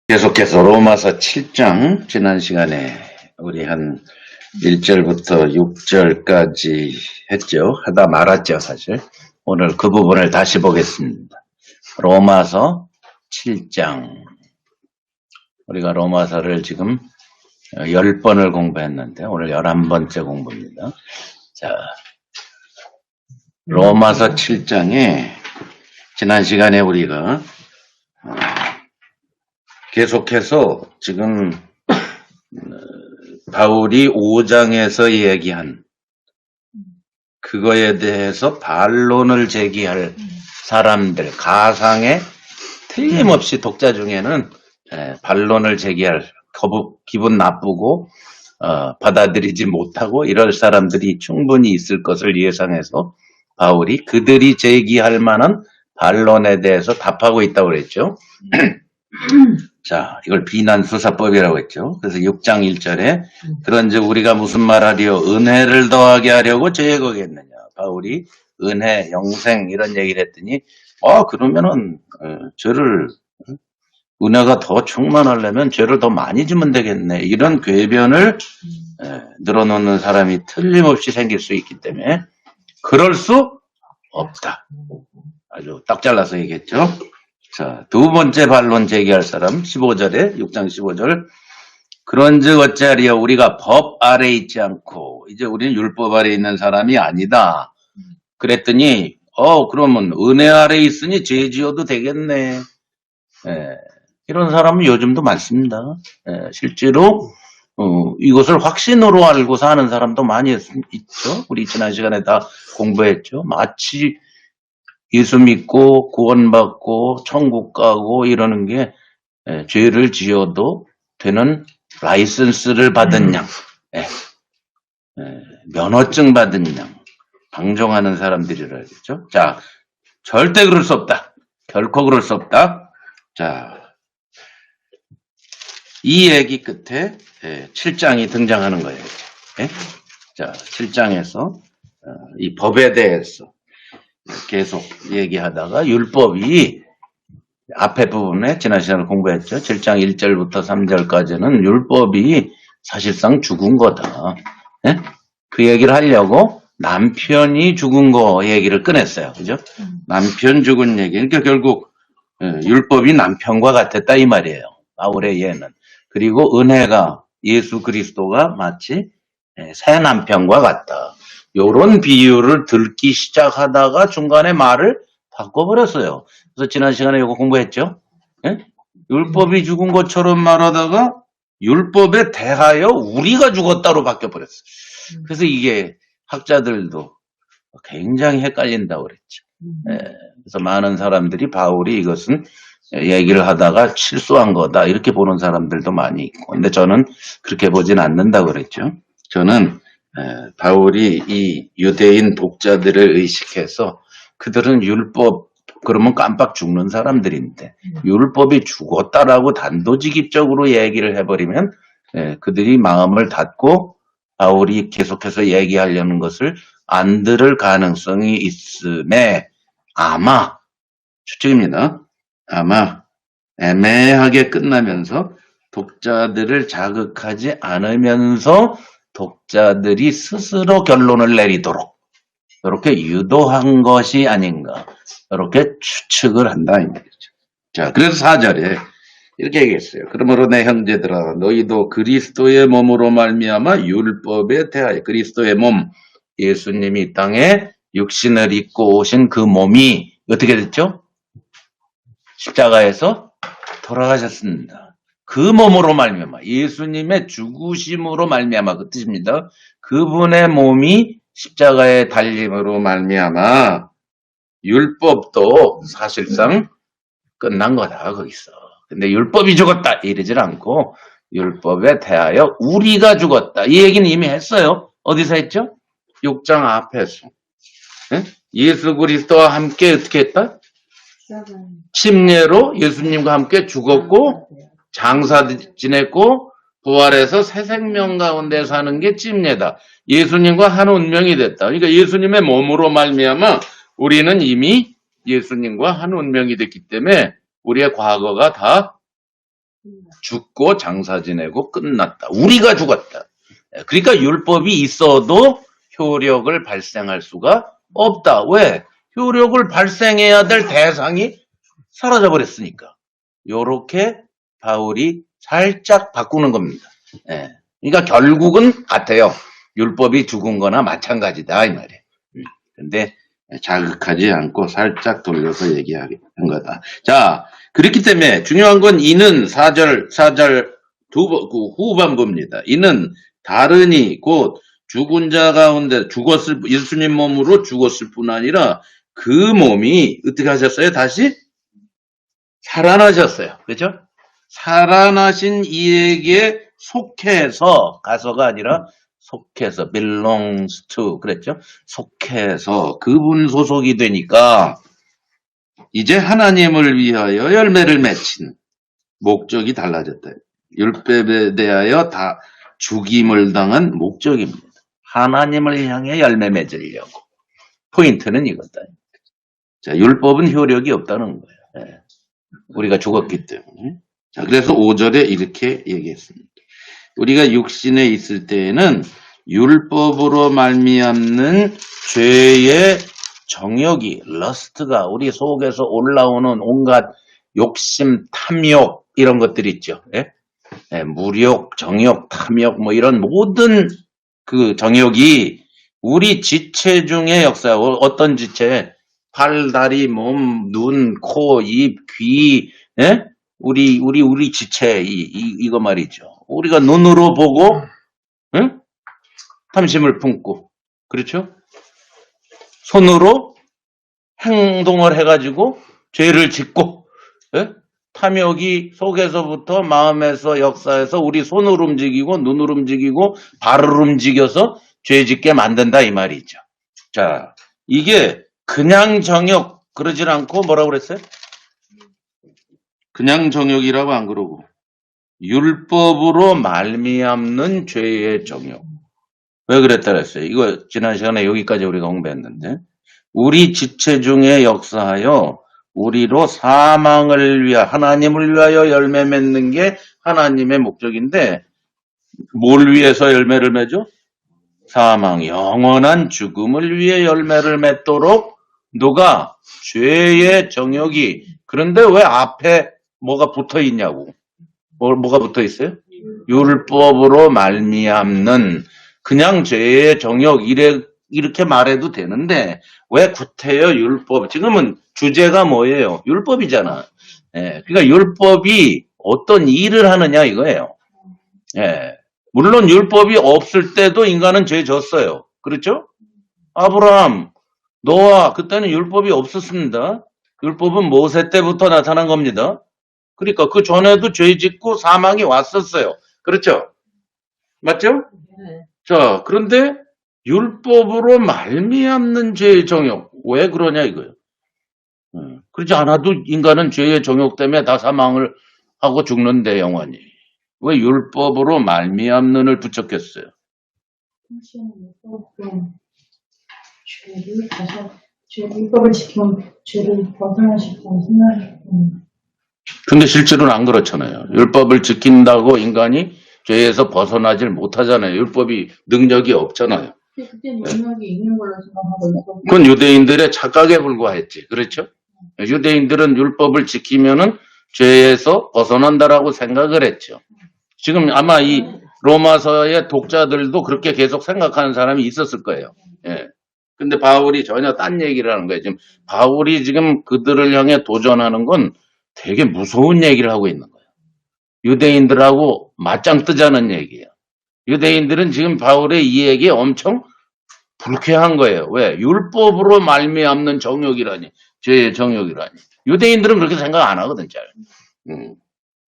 계속해서 로마서 7장 지난 시간에 우리 한 1절부터 6절까지 했죠. 하다 말았죠, 사실. 오늘 그 부분을 다시 보겠습니다. 로마서 7장. 우리가 로마서를 지금 10번을 공부했는데 오늘 11번째 공부입니다. 자, 로마서 7장에 지난 시간에 우리가 계속해서 지금 바울이 5장에서 얘기한 그거에 대해서 반론을 제기할 사람들, 가상에 틀림없이 독자 중에는 반론을 제기할 기분 나쁘고 받아들이지 못하고 이럴 사람들이 충분히 있을 것을 예상해서 바울이 그들이 제기할 만한 반론에 대해서 답하고 있다고 그랬죠. 자, 이걸 비난수사법이라고 했죠. 그래서 6장 1절에 그런즉 우리가 무슨 말하리요? 은혜를 더하게 하려고 제거겠느냐. 바울이 은혜, 영생 이런 얘기를 했더니 그러면은 죄를 은혜가 더 충만하려면 죄를 더 많이 주면 되겠네. 이런 궤변을 늘어놓는 사람이 틀림없이 생길 수 있기 때문에 그럴 수 없다. 아주 딱 잘라서 얘기했죠. 자, 두 번째 반론 제기할 사람 15절에 6장 15절 그런즉 어찌하리요 우리가 법 아래 있지 않고 이제 우리는 율법 아래 있는 사람이 아니다. 그랬더니 그러면 은혜 아래 있으니 죄 지어도 되겠네. 이런 사람은 요즘도 많습니다. 실제로 이것을 확신으로 알고 사는 사람도 많이 있죠. 우리 지난 시간에 다 공부했죠. 마치 예수 믿고 구원받고 천국 가고 이러는 게 죄를 지어도 되는 라이선스를 받은 양, 면허증 받은 양, 방종하는 사람들이라겠죠. 자, 절대 그럴 수 없다. 결코 그럴 수 없다. 자, 이 얘기 끝에 7장이 등장하는 거예요. 자, 7장에서 이 법에 대해서 계속 얘기하다가 율법이 앞에 부분에 지난 시간에 공부했죠. 7장 1절부터 3절까지는 율법이 사실상 죽은 거다. 그 얘기를 하려고 남편이 죽은 거 얘기를 꺼냈어요. 그죠? 남편 죽은 얘기. 그러니까 결국 율법이 남편과 같았다 이 말이에요. 바울의 예는. 그리고 은혜가 예수 그리스도가 마치 새 남편과 같다. 요런 비유를 듣기 시작하다가 중간에 말을 바꿔버렸어요. 그래서 지난 시간에 이거 공부했죠. 율법이 죽은 것처럼 말하다가 율법에 대하여 우리가 죽었다로 바뀌어버렸어요. 그래서 이게 학자들도 굉장히 헷갈린다고 그랬죠. 그래서 많은 사람들이 바울이 이것은 얘기를 하다가 실수한 거다 이렇게 보는 사람들도 많이 있고, 근데 저는 그렇게 보진 않는다고 그랬죠. 저는 바울이 이 유대인 독자들을 의식해서 그들은 율법 그러면 깜빡 죽는 사람들인데 율법이 죽었다라고 단도직입적으로 얘기를 해버리면 그들이 마음을 닫고 바울이 계속해서 얘기하려는 것을 안 들을 가능성이 있음에 아마 추측입니다. 아마 애매하게 끝나면서 독자들을 자극하지 않으면서 독자들이 스스로 결론을 내리도록 이렇게 유도한 것이 아닌가 이렇게 추측을 한다 이 말이죠. 자, 그래서 4절에 이렇게 얘기했어요. 그러므로 내 형제들아 너희도 그리스도의 몸으로 말미암아 율법에 대하여 그리스도의 몸 예수님이 이 땅에 육신을 입고 오신 그 몸이 어떻게 됐죠? 십자가에서 돌아가셨습니다. 그 몸으로 말미암아 예수님의 죽으심으로 말미암아 그 뜻입니다. 그분의 몸이 십자가에 달림으로 말미암아 율법도 사실상 끝난 거다 거기서. 근데 율법이 죽었다 이러질 않고 율법에 대하여 우리가 죽었다 이 얘기는 이미 했어요. 어디서 했죠? 6장 앞에서. 예수 그리스도와 함께 어떻게 했다? 침례로 예수님과 함께 죽었고 장사 지냈고 부활해서 새 생명 가운데 사는 게 침례다. 예수님과 한 운명이 됐다. 그러니까 예수님의 몸으로 말미암아 우리는 이미 예수님과 한 운명이 됐기 때문에 우리의 과거가 다 죽고 장사 지내고 끝났다. 우리가 죽었다. 그러니까 율법이 있어도 효력을 발생할 수가 없다. 왜? 효력을 발생해야 될 대상이 사라져 버렸으니까. 요렇게 바울이 살짝 바꾸는 겁니다. 예. 그러니까 결국은 같아요. 율법이 죽은 거나 마찬가지다 이 말이에요. 근데 자극하지 않고 살짝 돌려서 얘기하는 거다. 자, 그렇기 때문에 중요한 건 이는 4절 그 후반부입니다. 이는 다르니 곧 죽은 자 가운데 예수님 몸으로 죽었을 뿐 아니라 그 몸이 어떻게 하셨어요? 다시 살아나셨어요. 그죠? 살아나신 이에게 속해서 가서가 아니라 속해서 belongs to 그랬죠? 속해서 그분 소속이 되니까 이제 하나님을 위하여 열매를 맺힌 목적이 달라졌다. 율법에 대하여 다 죽임을 당한 목적입니다. 하나님을 향해 열매 맺으려고. 포인트는 이거다. 자, 율법은 효력이 없다는 거예요. 예. 우리가 죽었기 때문에. 자, 그래서 5절에 이렇게 얘기했습니다. 우리가 육신에 있을 때에는 율법으로 말미암는 죄의 정욕이 러스트가 우리 속에서 올라오는 온갖 욕심, 탐욕 이런 것들 있죠. 예? 예, 무욕, 정욕, 탐욕 뭐 이런 모든 그 정욕이 우리 지체 중에 역사 어떤 지체? 발, 다리, 몸, 눈, 코, 입, 귀, 예? 우리 지체 이거 말이죠. 우리가 눈으로 보고 응? 탐심을 품고 그렇죠? 손으로 행동을 해가지고 죄를 짓고 예? 탐욕이 속에서부터 마음에서 역사에서 우리 손을 움직이고 눈을 움직이고 발을 움직여서 죄 짓게 만든다 이 말이죠. 자, 이게 그냥 정욕 그러질 않고 뭐라고 그랬어요? 그냥 정욕이라고 안 그러고 율법으로 말미암는 죄의 정욕. 왜 그랬다 그랬어요? 이거 지난 시간에 여기까지 우리가 공부했는데 우리 지체 중에 역사하여 우리로 사망을 위하여 하나님을 위하여 열매 맺는 게 하나님의 목적인데 뭘 위해서 열매를 맺어? 사망, 영원한 죽음을 위해 열매를 맺도록 누가? 죄의 정욕이. 그런데 왜 앞에 뭐가 붙어 있냐고. 뭐가 붙어 있어요? 율법으로 말미암는 그냥 죄의 정욕 이렇게 말해도 되는데 왜 구태여 율법? 지금은 주제가 뭐예요? 율법이잖아. 예, 그러니까 율법이 어떤 일을 하느냐 이거예요. 예, 물론 율법이 없을 때도 인간은 죄 졌어요. 그렇죠? 아브라함, 노아 그때는 율법이 없었습니다. 율법은 모세 때부터 나타난 겁니다. 그러니까 그 전에도 죄 짓고 사망이 왔었어요. 그렇죠? 맞죠? 네. 자, 그런데 율법으로 말미암는 죄의 정욕. 왜 그러냐 이거예요. 그렇지 않아도 인간은 죄의 정욕 때문에 다 사망을 하고 죽는데 영원히. 왜 율법으로 말미암는을 붙였겠어요? 율법을 지키면 죄를 벗어나시고 생각했고. 근데 실제로는 안 그렇잖아요. 율법을 지킨다고 인간이 죄에서 벗어나질 못하잖아요. 율법이 능력이 없잖아요. 그때는 능력이 있는 걸로 생각하고 있고. 그건 유대인들의 착각에 불과했지. 그렇죠? 유대인들은 율법을 지키면은 죄에서 벗어난다라고 생각을 했죠. 지금 아마 이 로마서의 독자들도 그렇게 계속 생각하는 사람이 있었을 거예요. 예. 근데 바울이 전혀 딴 얘기를 하는 거예요. 지금 바울이 지금 그들을 향해 도전하는 건 되게 무서운 얘기를 하고 있는 거예요. 유대인들하고 맞짱 뜨자는 얘기예요. 유대인들은 지금 바울의 이 얘기에 엄청 불쾌한 거예요. 왜? 율법으로 말미암는 정욕이라니. 죄의 정욕이라니. 유대인들은 그렇게 생각 안 하거든, 잘.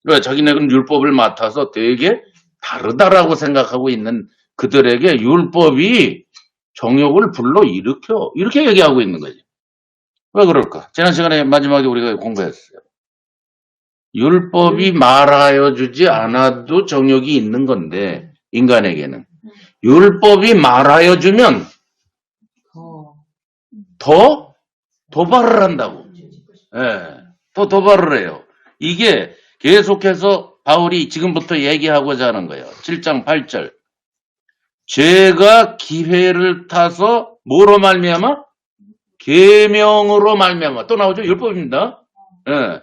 왜? 자기네는 율법을 맡아서 되게 다르다라고 생각하고 있는 그들에게 율법이 정욕을 불러일으켜. 이렇게 얘기하고 있는 거지. 왜 그럴까? 지난 시간에 마지막에 우리가 공부했어요. 율법이 말하여 주지 않아도 정욕이 있는 건데, 인간에게는. 율법이 말하여 주면 더 도발을 한다고. 예, 더 도발을 해요. 이게 계속해서 바울이 지금부터 얘기하고자 하는 거예요. 7장 8절. 죄가 기회를 타서 뭐로 말미암아? 계명으로 말미암아. 또 나오죠? 율법입니다. 예.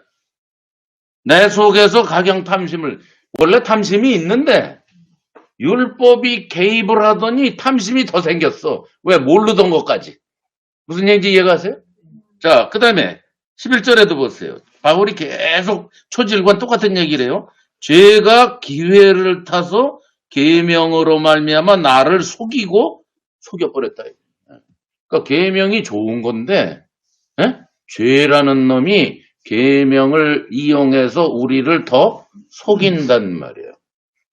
내 속에서 가경 탐심을, 원래 탐심이 있는데 율법이 개입을 하더니 탐심이 더 생겼어. 왜? 모르던 것까지. 무슨 얘기인지 이해가세요? 자, 그 다음에 11절에도 보세요. 바울이 계속 초질과 똑같은 얘기를 해요. 죄가 기회를 타서 계명으로 말미암아 나를 속여버렸다. 그러니까 계명이 좋은 건데, 예? 죄라는 놈이 계명을 이용해서 우리를 더 속인단 말이에요.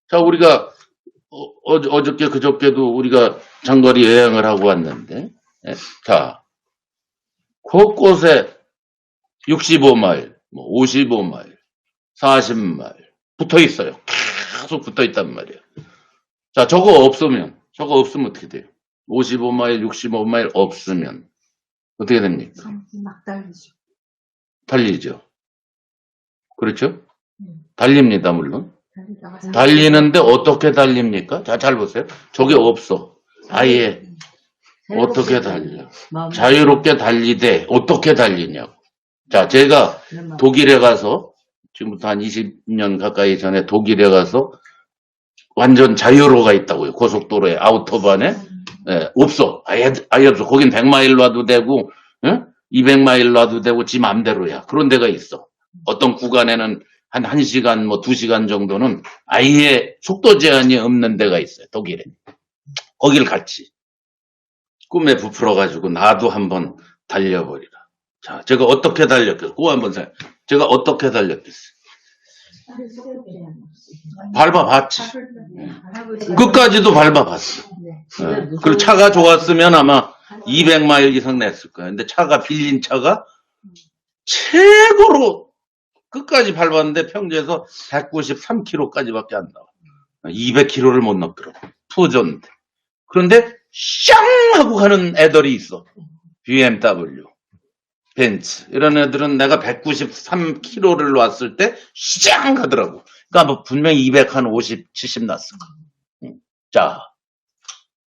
자, 우리가 어저께 그저께도 우리가 장거리 여행을 하고 왔는데, 예? 자, 곳곳에 65마일, 55마일, 40마일 붙어 있어요. 계속 붙어 있단 말이에요. 자, 저거 없으면 어떻게 돼요? 55마일, 65마일 없으면 어떻게 됩니까? 막 달리죠. 달리죠. 그렇죠? 달립니다, 물론. 달리다가 달리는데 어떻게 달립니까? 자, 잘 보세요. 저게 없어. 아예 어떻게 달려? 자유롭게 달리되 어떻게 달리냐고. 자, 제가 독일에 가서 지금부터 한 20년 가까이 전에 독일에 가서 완전 자유로가 있다고요. 고속도로에 아우토반에. 예, 없어. 아예 없어. 거긴 100마일 놔도 되고, 200마일 놔도 되고, 지 맘대로야. 그런 데가 있어. 어떤 구간에는 한 1시간, 2시간 정도는 아예 속도 제한이 없는 데가 있어요. 독일에. 거길 갔지. 꿈에 부풀어가지고 나도 한번 달려버리라. 자, 제가 어떻게 달렸겠어요? 그거 한번 생각해. 제가 어떻게 달렸겠어요? 밟아봤지. 끝까지도 밟아봤어. 예. 그리고 차가 좋았으면 아마 200마일 이상 냈을 거야. 근데 차가 빌린 차가 최고로 끝까지 밟았는데 평지에서 193km까지밖에 안 나와. 200km를 못 넘더라고. 푸전인데. 그런데 샹 하고 가는 애들이 있어. BMW, 벤츠 이런 애들은 내가 193km를 놨을 때 샹 하더라고. 그러니까 뭐 분명히 250, 70 났을 거야. 자,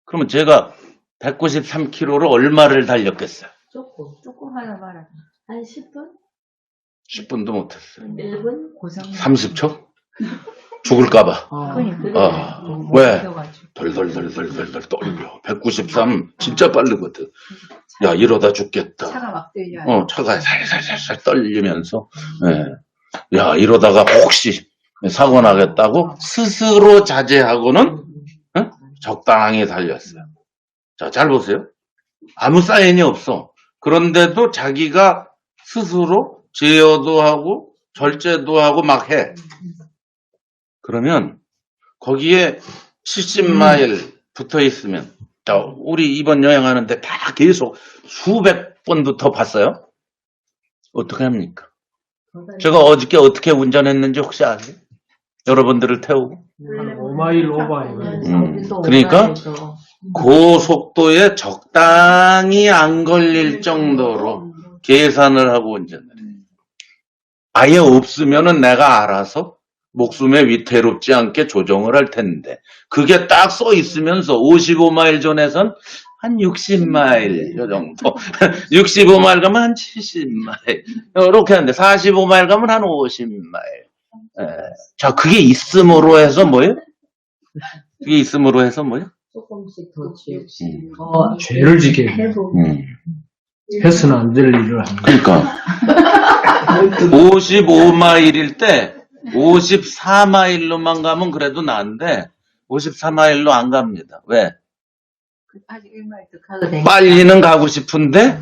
그러면 제가 193km를 얼마를 달렸겠어요? 조금 하나 말아. 한 10분? 10분도 못했어요. 1분? 고상. 30초? 죽을까봐. 그러니까. 왜? 덜덜덜덜덜 떨려. 193 진짜 빠르거든. 야, 이러다 죽겠다. 차가 막 떨려. 차가 살살살살 떨리면서, 예. 야, 이러다가 혹시 사고 나겠다고 스스로 자제하고는 적당히 달렸어요. 자, 잘 보세요. 아무 사인이 없어. 그런데도 자기가 스스로 제어도 하고 절제도 하고 막 해. 그러면 거기에 70마일 붙어 있으면, 자, 우리 이번 여행하는데 다 계속 수백 번도 더 봤어요? 어떻게 합니까? 제가 어저께 어떻게 운전했는지 혹시 아세요? 여러분들을 태우고. 5마일 오바예요. 그러니까 고속도에 적당히 안 걸릴 정도로 계산을 하고 운전을 해요. 아예 없으면은 내가 알아서 목숨에 위태롭지 않게 조정을 할 텐데, 그게 딱 써 있으면서 55마일 전에선 한 60마일 요 정도, 65마일 가면 한 70마일 이렇게 하는데 45마일 가면 한 50마일. 자, 그게 있음으로 해서 뭐예요? 그게 있음으로 해서 뭐예요? 조금씩 더 지우시. 죄를 지게 해서는 안 될 일을 하는 거예요. 그러니까 55마일일 때 54마일로만 가면 그래도 나은데 54마일로 안 갑니다. 왜? 아직 1마일 더 가도 되니까. 빨리는 가고 싶은데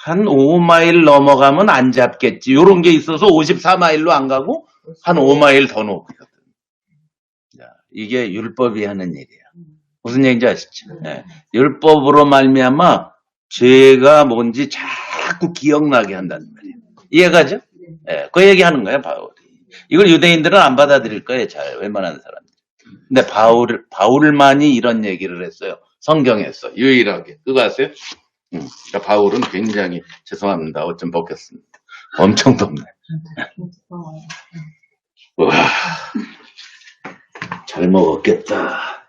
한 5마일 넘어가면 안 잡겠지. 이런 게 있어서 54마일로 안 가고 한 5마일 더 놓거든. 이게 율법이 하는 일이야. 무슨 얘기인지 아시죠? 네. 율법으로 말미암아 죄가 뭔지 자꾸 기억나게 한다는 말이에요. 이해가죠? 네. 그 얘기하는 거예요, 바울이. 이걸 유대인들은 안 받아들일 거예요, 잘 웬만한 사람들. 근데 바울만이 이런 얘기를 했어요. 성경에서 유일하게. 그거 아세요? 그러니까 바울은 굉장히 죄송합니다. 옷 좀 벗겼습니다. 엄청 덥네. 와, 잘 먹었겠다.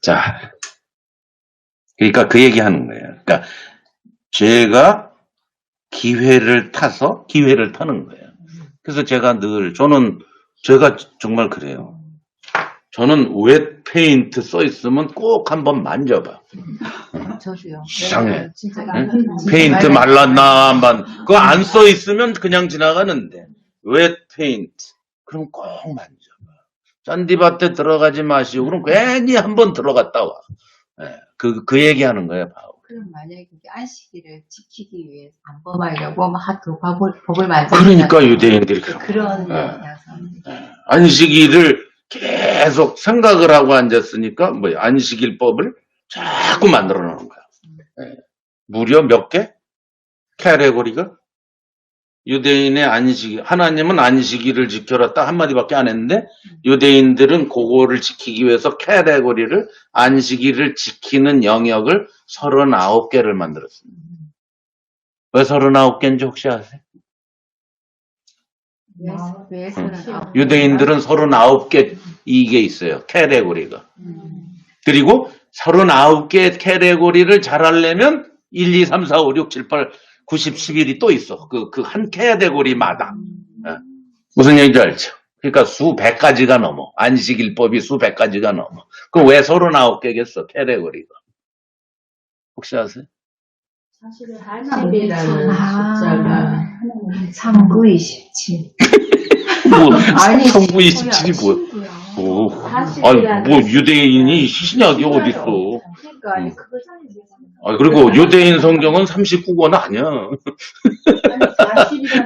자, 그러니까 그 얘기 하는 거예요. 그러니까 죄가 기회를 타는 거예요. 그래서 제가 제가 정말 그래요. 저는 웹 페인트 써 있으면 꼭 한번 만져봐. 저도요. 이상해. 진짜 응? 페인트 말랐나 한번 그거 안 써 있으면 그냥 지나가는데 웹 페인트 그럼 꼭 만져봐. 잔디밭에 들어가지 마시오. 그럼 괜히 한번 들어갔다 와. 예, 그 얘기하는 거예요, 바울. 그럼 만약에 안식일을 지키기 위해서 안 범하려고 또 법을 만들어. 그러니까 유대인들이 그런 예. 영향에서. 안식일을 계속 생각을 하고 앉았으니까 안식일법을 자꾸 만들어 놓는 거야. 예. 무려 몇 개? 카테고리가? 유대인의 하나님은 안식일을 지켜라 딱 한마디밖에 안 했는데 유대인들은 그거를 지키기 위해서 카테고리를 안식일을 지키는 영역을 39개를 만들었습니다. 왜 39개인지 혹시 아세요? 유대인들은 39개 이게 있어요. 카테고리가. 그리고 39개 카테고리를 잘 하려면 1, 2, 3, 4, 5, 6, 7, 8, 90, 11이 또 있어. 그 한 카테고리마다. 무슨 얘기인지 알죠? 그러니까 수백 가지가 넘어. 안식일법이 수백 가지가 넘어. 그럼 왜 39개겠어? 카테고리가. 혹시 아세요? 사실은 하나님이라는 숫자가 3927. 뭐, 아니, 3927이 뭐야? 뭐 유대인이 신약이 어딨어? 그러니까 아니 그거잖아요. 그리고 유대인 성경은 39권 아니야.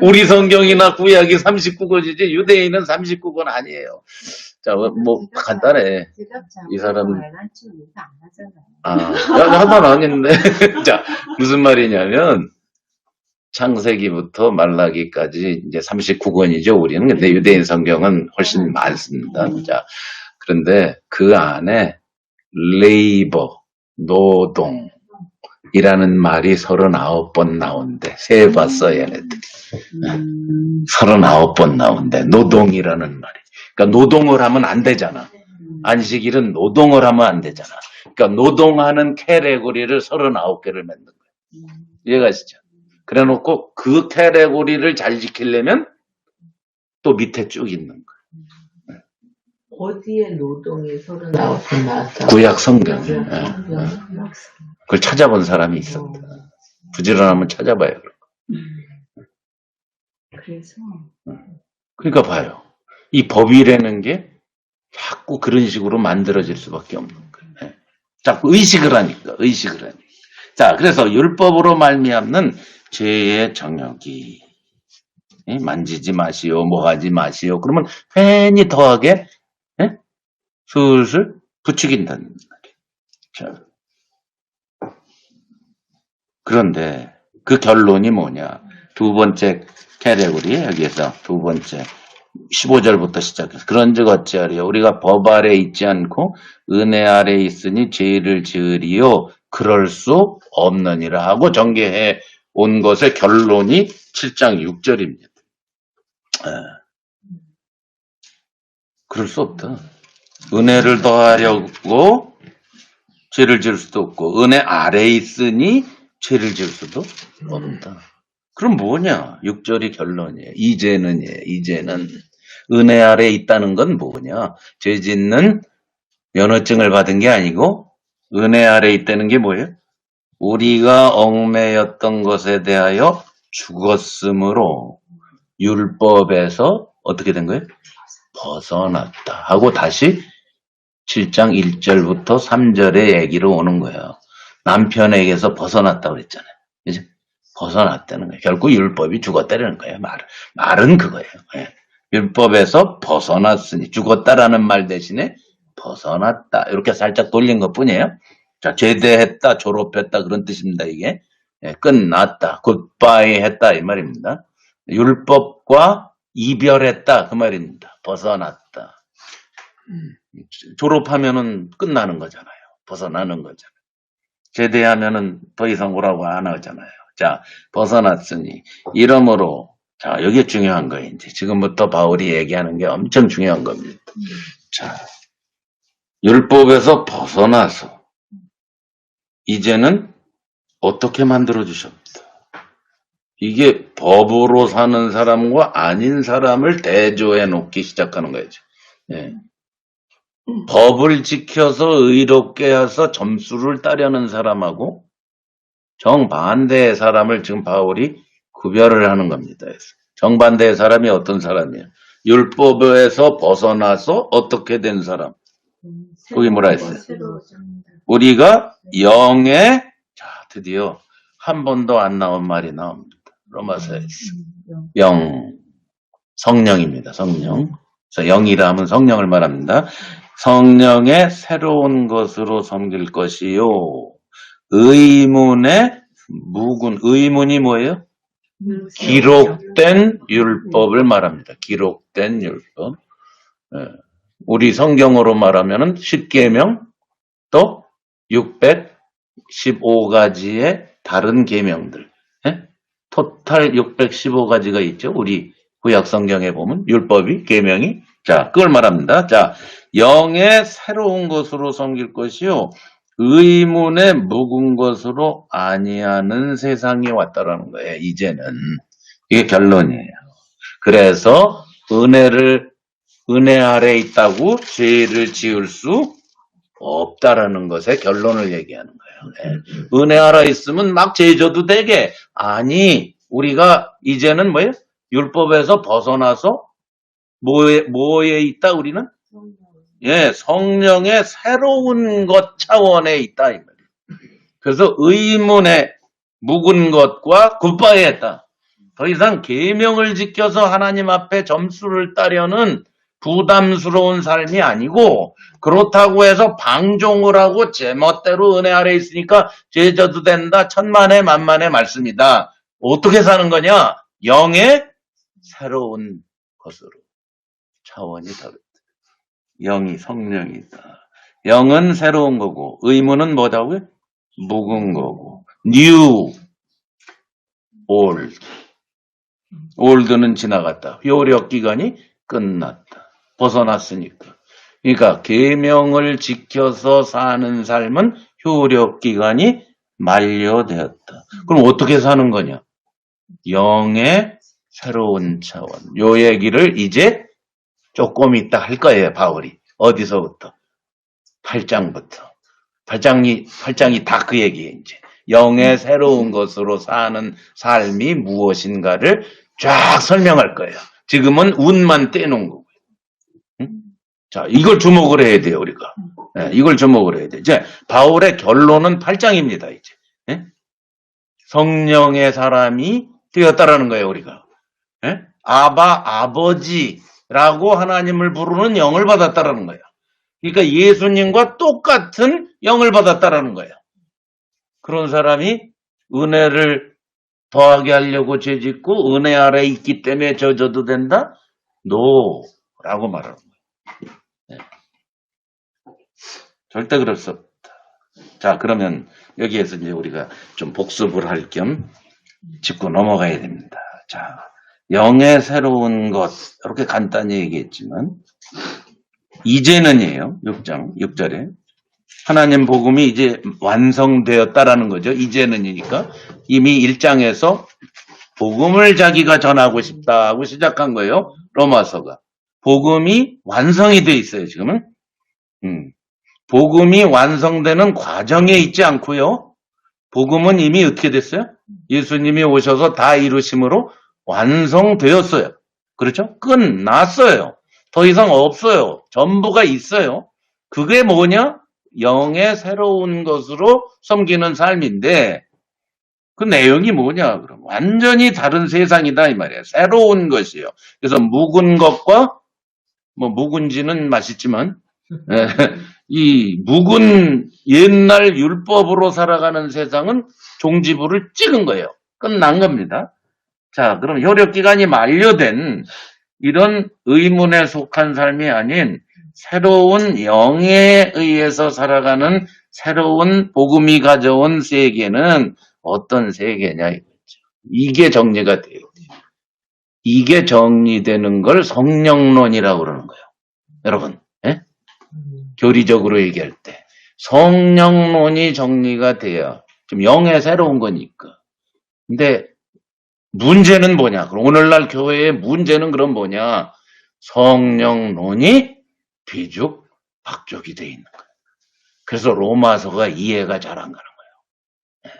우리 성경이나 구약이 39권이지 유대인은 39권 아니에요. 자, 뭐 간단해. 이 사람은 하나는 아닌데. 자, 무슨 말이냐면 창세기부터 말라기까지 이제 39권이죠, 우리는. 근데 유대인 성경은 훨씬 많습니다. 자, 그런데 그 안에 레이버, 노동이라는 말이 39번 나온대. 세봤어, 얘네들. 39번 나온대. 노동이라는 말이. 그러니까 노동을 하면 안 되잖아. 안식일은 노동을 하면 안 되잖아. 그러니까 노동하는 카테고리를 39개를 만든 거예요. 이해가시죠? 그래 놓고 그 카테고리를 잘 지키려면 또 밑에 쭉 있는 거예요. 어디에 노동이 39번 나왔다. 구약 성경. 그걸 찾아본 사람이 있었다. 부지런하면 찾아봐요. 그래서. 그러니까 봐요. 이 법이라는 게 자꾸 그런 식으로 만들어질 수밖에 없는 거예요. 자꾸 의식을 하니까. 자, 그래서 율법으로 말미암는 죄의 정욕이 만지지 마시오, 뭐 하지 마시오. 그러면 괜히 더하게 슬슬 부추긴다는 말이에요. 자, 그런데 그 결론이 뭐냐? 두 번째 카테고리 여기에서 두 번째 15절부터 시작해서 그런즉 어찌하리요? 우리가 법 아래 있지 않고 은혜 아래 있으니 죄를 지으리요? 그럴 수 없느니라 하고 전개해 온 것의 결론이 7장 6절입니다. 그럴 수 없다. 은혜를 더하려고 죄를 지을 수도 없고 은혜 아래 있으니 죄를 지을 수도 없다. 그럼 뭐냐? 6절이 결론이에요. 이제는 은혜 아래 있다는 건 뭐냐? 죄 짓는 면허증을 받은 게 아니고 은혜 아래 있다는 게 뭐예요? 우리가 얽매였던 것에 대하여 죽었으므로 율법에서 어떻게 된 거예요? 벗어났다 하고 다시 7장 1절부터 3절의 얘기로 오는 거예요. 남편에게서 벗어났다고 그랬잖아요. 그죠? 벗어났다는 거예요. 결국 율법이 죽었다는 거예요. 말은 그거예요. 율법에서 벗어났으니 죽었다라는 말 대신에 벗어났다. 이렇게 살짝 돌린 것 뿐이에요. 자, 제대했다, 졸업했다 그런 뜻입니다. 이게 끝났다, 굿바이 했다 이 말입니다. 율법과 이별했다 그 말입니다. 벗어났다. 졸업하면은 끝나는 거잖아요. 벗어나는 거잖아요. 제대하면은 더 이상 오라고 안 하잖아요. 자, 벗어났으니 이러므로 자, 여기 중요한 거예요. 이제 지금부터 바울이 얘기하는 게 엄청 중요한 겁니다. 자, 율법에서 벗어나서 이제는 어떻게 만들어 주셨다. 이게 법으로 사는 사람과 아닌 사람을 대조해 놓기 시작하는 거죠. 예. 법을 지켜서 의롭게 해서 점수를 따려는 사람하고 정반대의 사람을 지금 바울이 구별을 하는 겁니다. 정반대의 사람이 어떤 사람이에요? 율법에서 벗어나서 어떻게 된 사람? 거기 뭐라 했어요? 우리가 영의, 자, 드디어 한 번도 안 나온 말이 나옵니다. 로마서에 영, 성령입니다. 성령. 그래서 영이라 하면 성령을 말합니다. 성령의 새로운 것으로 섬길 것이요. 의문의 묵은, 의문이 뭐예요? 기록된 율법을 말합니다. 기록된 율법. 예. 우리 성경으로 말하면은 10계명 또 615가지의 다른 계명들. 예? 토탈 615가지가 있죠. 우리 구약 성경에 보면 율법이 계명이 자, 그걸 말합니다. 자, 영의 새로운 것으로 섬길 것이요. 의문의 묵은 것으로 아니하는 세상이 왔다라는 거예요. 이제는. 이게 결론이에요. 그래서 은혜 아래 있다고 죄를 지을 수 없다라는 것의 결론을 얘기하는 거예요. 네. 은혜 아래 있으면 막 죄 져도 되게. 아니, 우리가 이제는 뭐예요? 율법에서 벗어나서 뭐에 있다 우리는? 예, 성령의 새로운 것 차원에 있다. 이 말이에요. 그래서 의문의 묵은 것과 굿바에 했다. 더 이상 계명을 지켜서 하나님 앞에 점수를 따려는 부담스러운 삶이 아니고 그렇다고 해서 방종을 하고 제멋대로 은혜 아래 있으니까 죄 져도 된다. 천만의 만만의 말씀이다. 어떻게 사는 거냐? 영의 새로운 것으로 차원이 다르다. 영이 성령이다. 영은 새로운 거고 의문은 뭐다고요? 묵은 거고 new, old. 올드는 지나갔다. 효력 기간이 끝났다. 벗어났으니까. 그러니까 계명을 지켜서 사는 삶은 효력 기간이 만료되었다. 그럼 어떻게 사는 거냐? 영의 새로운 차원. 요 얘기를 이제 조금 있다 할 거예요, 바울이. 어디서부터? 8장부터. 8장이 다 그 얘기예요, 이제. 영의 새로운 것으로 사는 삶이 무엇인가를 쫙 설명할 거예요. 지금은 운만 떼놓은 거고요. 응? 자, 이걸 주목을 해야 돼요, 우리가. 네, 이걸 주목을 해야 돼요. 이제 바울의 결론은 8장입니다, 이제. 네? 성령의 사람이 되었다라는 거예요, 우리가. 네? 아버지라고 하나님을 부르는 영을 받았다라는 거예요. 그러니까 예수님과 똑같은 영을 받았다라는 거예요. 그런 사람이 은혜를 더하게 하려고 죄짓고 은혜 아래 있기 때문에 져도 된다? No 라고 말하는 거예요. 네. 절대 그럴 수 없다. 자, 그러면 여기에서 이제 우리가 좀 복습을 할 겸 짚고 넘어가야 됩니다. 자, 영의 새로운 것 이렇게 간단히 얘기했지만 이제는이에요. 6절에 하나님 복음이 이제 완성되었다라는 거죠. 이제는이니까 이미 1장에서 복음을 자기가 전하고 싶다 하고 시작한 거예요. 로마서가. 복음이 완성이 돼 있어요. 지금은. 복음이 완성되는 과정에 있지 않고요. 복음은 이미 어떻게 됐어요? 예수님이 오셔서 다 이루심으로 완성되었어요. 그렇죠? 끝났어요. 더 이상 없어요. 전부가 있어요. 그게 뭐냐? 영의 새로운 것으로 섬기는 삶인데 그 내용이 뭐냐? 그럼 완전히 다른 세상이다 이 말이에요. 새로운 것이요. 그래서 묵은 것과 뭐 묵은지는 맛있지만 이 묵은 옛날 율법으로 살아가는 세상은 종지부를 찍은 거예요. 끝난 겁니다. 자, 그럼 효력 기간이 만료된 이런 의문에 속한 삶이 아닌 새로운 영에 의해서 살아가는 새로운 복음이 가져온 세계는 어떤 세계냐 이거죠. 이게 정리가 돼요. 이게 정리되는 걸 성령론이라고 그러는 거예요. 여러분, 예? 교리적으로 얘기할 때 성령론이 정리가 돼야 좀 영의 새로운 거니까. 근데 문제는 뭐냐? 그럼 오늘날 교회의 문제는 그럼 뭐냐? 성령론이 비죽박죽이 돼 있는 거예요. 그래서 로마서가 이해가 잘 안 가는 거예요.